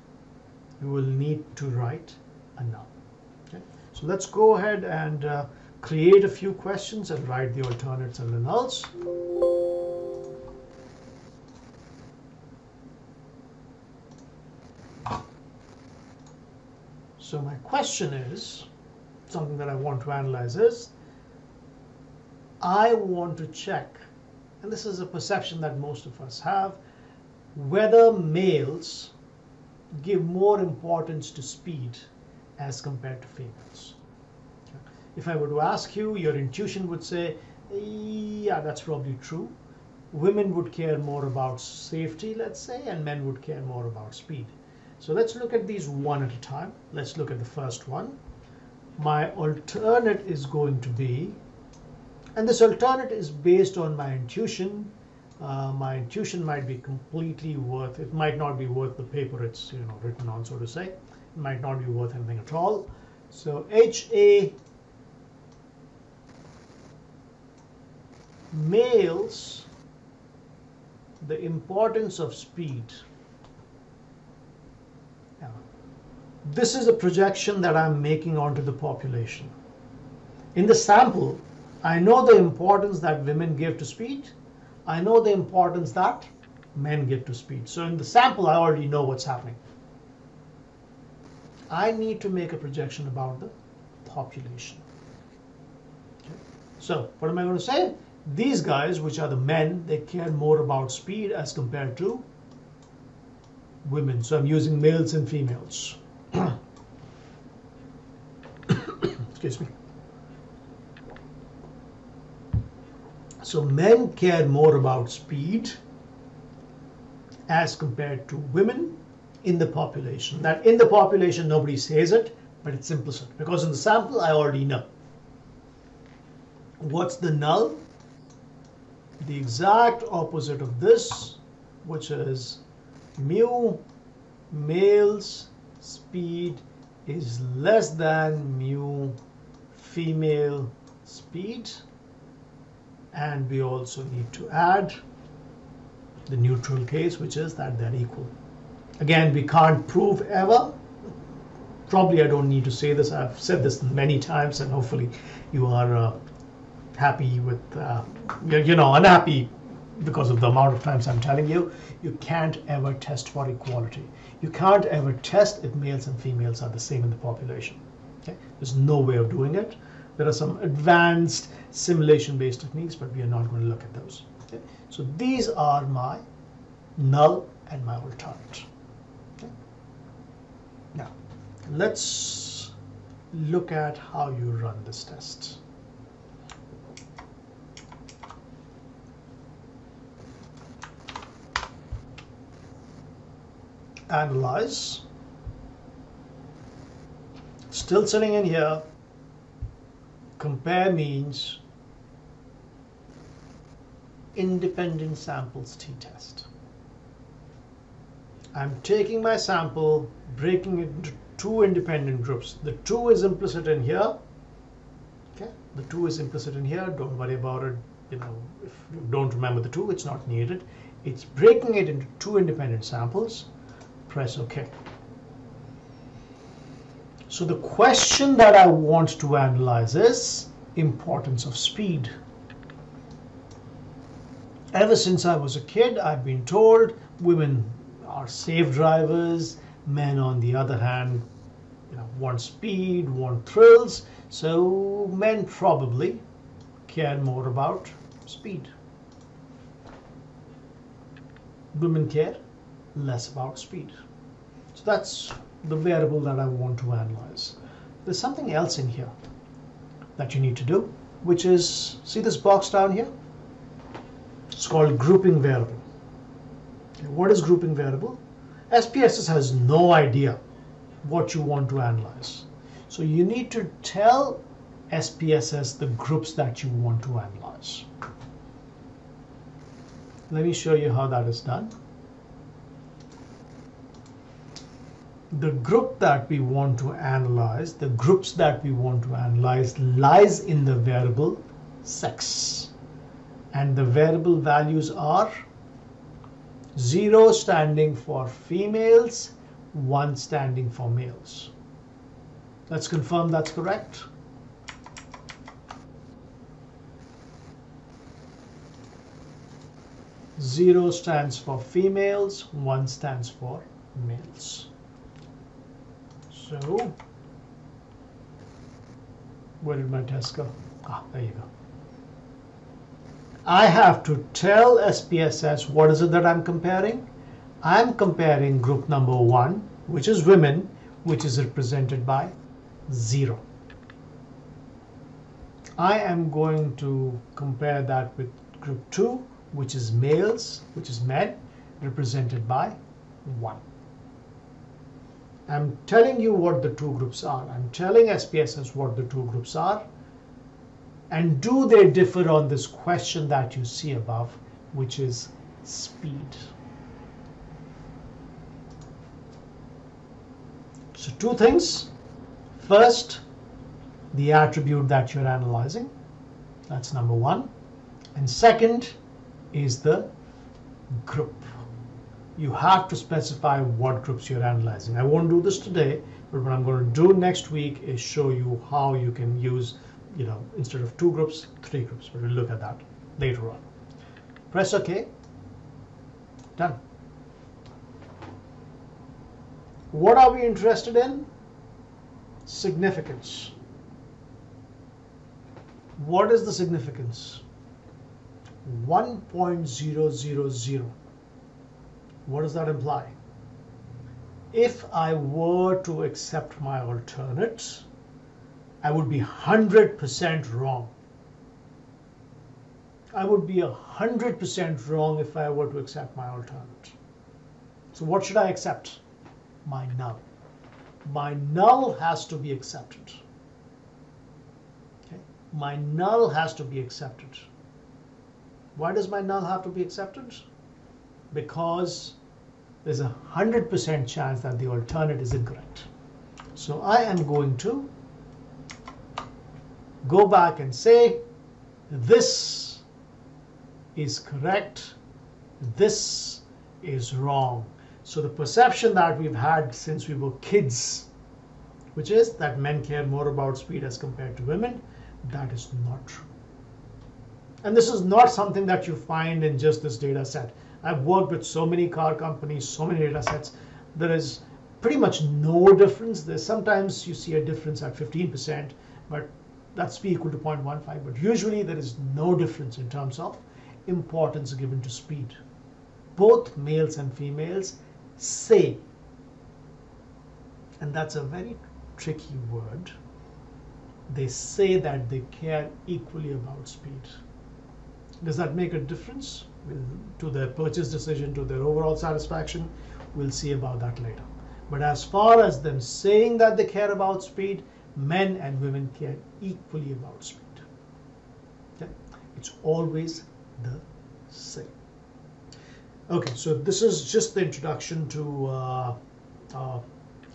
You will need to write a null. Okay? So let's go ahead and create a few questions and write the alternates and the nulls. So my question is, something that I want to analyze is, I want to check, and this is a perception that most of us have, whether males give more importance to speed as compared to females. If I were to ask you, your intuition would say, yeah, that's probably true. Women would care more about safety, let's say, and men would care more about speed. So let's look at these one at a time. Let's look at the first one. My alternate is going to be, and this alternate is based on my intuition. My intuition might be completely worth, it might not be worth the paper it's written on, so to say. It might not be worth anything at all. So HA, males, the importance of speed. This is a projection that I'm making onto the population. In the sample, I know the importance that women give to speed. I know the importance that men give to speed. So in the sample, I already know what's happening. I need to make a projection about the population. Okay. So what am I going to say? These guys, which are the men, they care more about speed as compared to women. So I'm using males and females. Excuse me. So men care more about speed as compared to women in the population. That in the population, nobody says it, but it's implicit, because in the sample, I already know. What's the null? The exact opposite of this, which is mu males speed is less than mu female speed. And we also need to add the neutral case, which is that they're equal. Again, we can't prove ever. Probably I don't need to say this. I've said this many times, and hopefully you are happy with, unhappy because of the amount of times I'm telling you. You can't ever test for equality. You can't ever test if males and females are the same in the population. Okay? There's no way of doing it. There are some advanced simulation-based techniques, but we are not going to look at those. Okay? So these are my null and my alternate. Okay? Now, let's look at how you run this test. Analyze. Still sitting in here. Compare means independent samples t-test. I'm taking my sample, breaking it into two independent groups. The 2 is implicit in here. Okay, the 2 is implicit in here. Don't worry about it. You know, if you don't remember the 2, it's not needed. It's breaking it into 2 independent samples. Press OK. So the question that I want to analyze is importance of speed. Ever since I was a kid, I've been told women are safe drivers, men on the other hand, you know, want speed, want thrills, so men probably care more about speed. Women care less about speed. So that's the variable that I want to analyze. There's something else in here that you need to do, which is, see this box down here? It's called grouping variable. Okay, what is grouping variable? SPSS has no idea what you want to analyze. So you need to tell SPSS the groups that you want to analyze. Let me show you how that is done. The group that we want to analyze, the groups that we want to analyze lies in the variable sex. And the variable values are 0 standing for females, 1 standing for males. Let's confirm that's correct. Zero stands for females, 1 stands for males. So, where did my test go? Ah, there you go. I have to tell SPSS what is it that I'm comparing. I'm comparing group number 1, which is women, which is represented by 0. I am going to compare that with group 2, which is males, which is men, represented by 1. I'm telling you what the 2 groups are. I'm telling SPSS what the 2 groups are. And do they differ on this question that you see above, which is speed? So 2 things. First, the attribute that you're analyzing. That's number 1. And second is the group. You have to specify what groups you're analyzing. I won't do this today, but what I'm going to do next week is show you how you can use, you know, instead of 2 groups, 3 groups. But we'll look at that later on. Press OK. Done. What are we interested in? Significance. What is the significance? 1.000. What does that imply? If I were to accept my alternate, I would be 100% wrong. I would be 100% wrong if I were to accept my alternate. So what should I accept? My null. My null has to be accepted. Okay? My null has to be accepted. Why does my null have to be accepted? Because there's a 100% chance that the alternate is incorrect. So I am going to go back and say this is correct, this is wrong. So the perception that we've had since we were kids, which is that men care more about speed as compared to women, that is not true. And this is not something that you find in just this data set. I've worked with so many car companies, so many data sets. There is pretty much no difference. There's sometimes you see a difference at 15%, but that's p equal to 0.15. But usually there is no difference in terms of importance given to speed. Both males and females say, and that's a very tricky word, they say that they care equally about speed. Does that make a difference to their purchase decision, to their overall satisfaction? We'll see about that later. But as far as them saying that they care about speed, men and women care equally about speed. Okay? It's always the same. Okay, so this is just the introduction to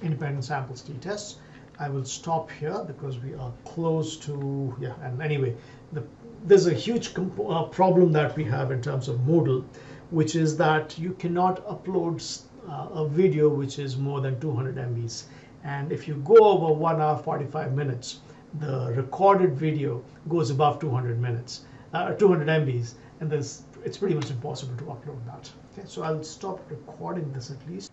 independent samples t-tests. I will stop here because we are close to, yeah, and anyway, there's a huge problem that we have in terms of Moodle, which is that you cannot upload a video which is more than 200 MBs. And if you go over 1 hour 45 minutes, the recorded video goes above 200 MBs, and it's pretty much impossible to upload that. Okay, so I'll stop recording this at least.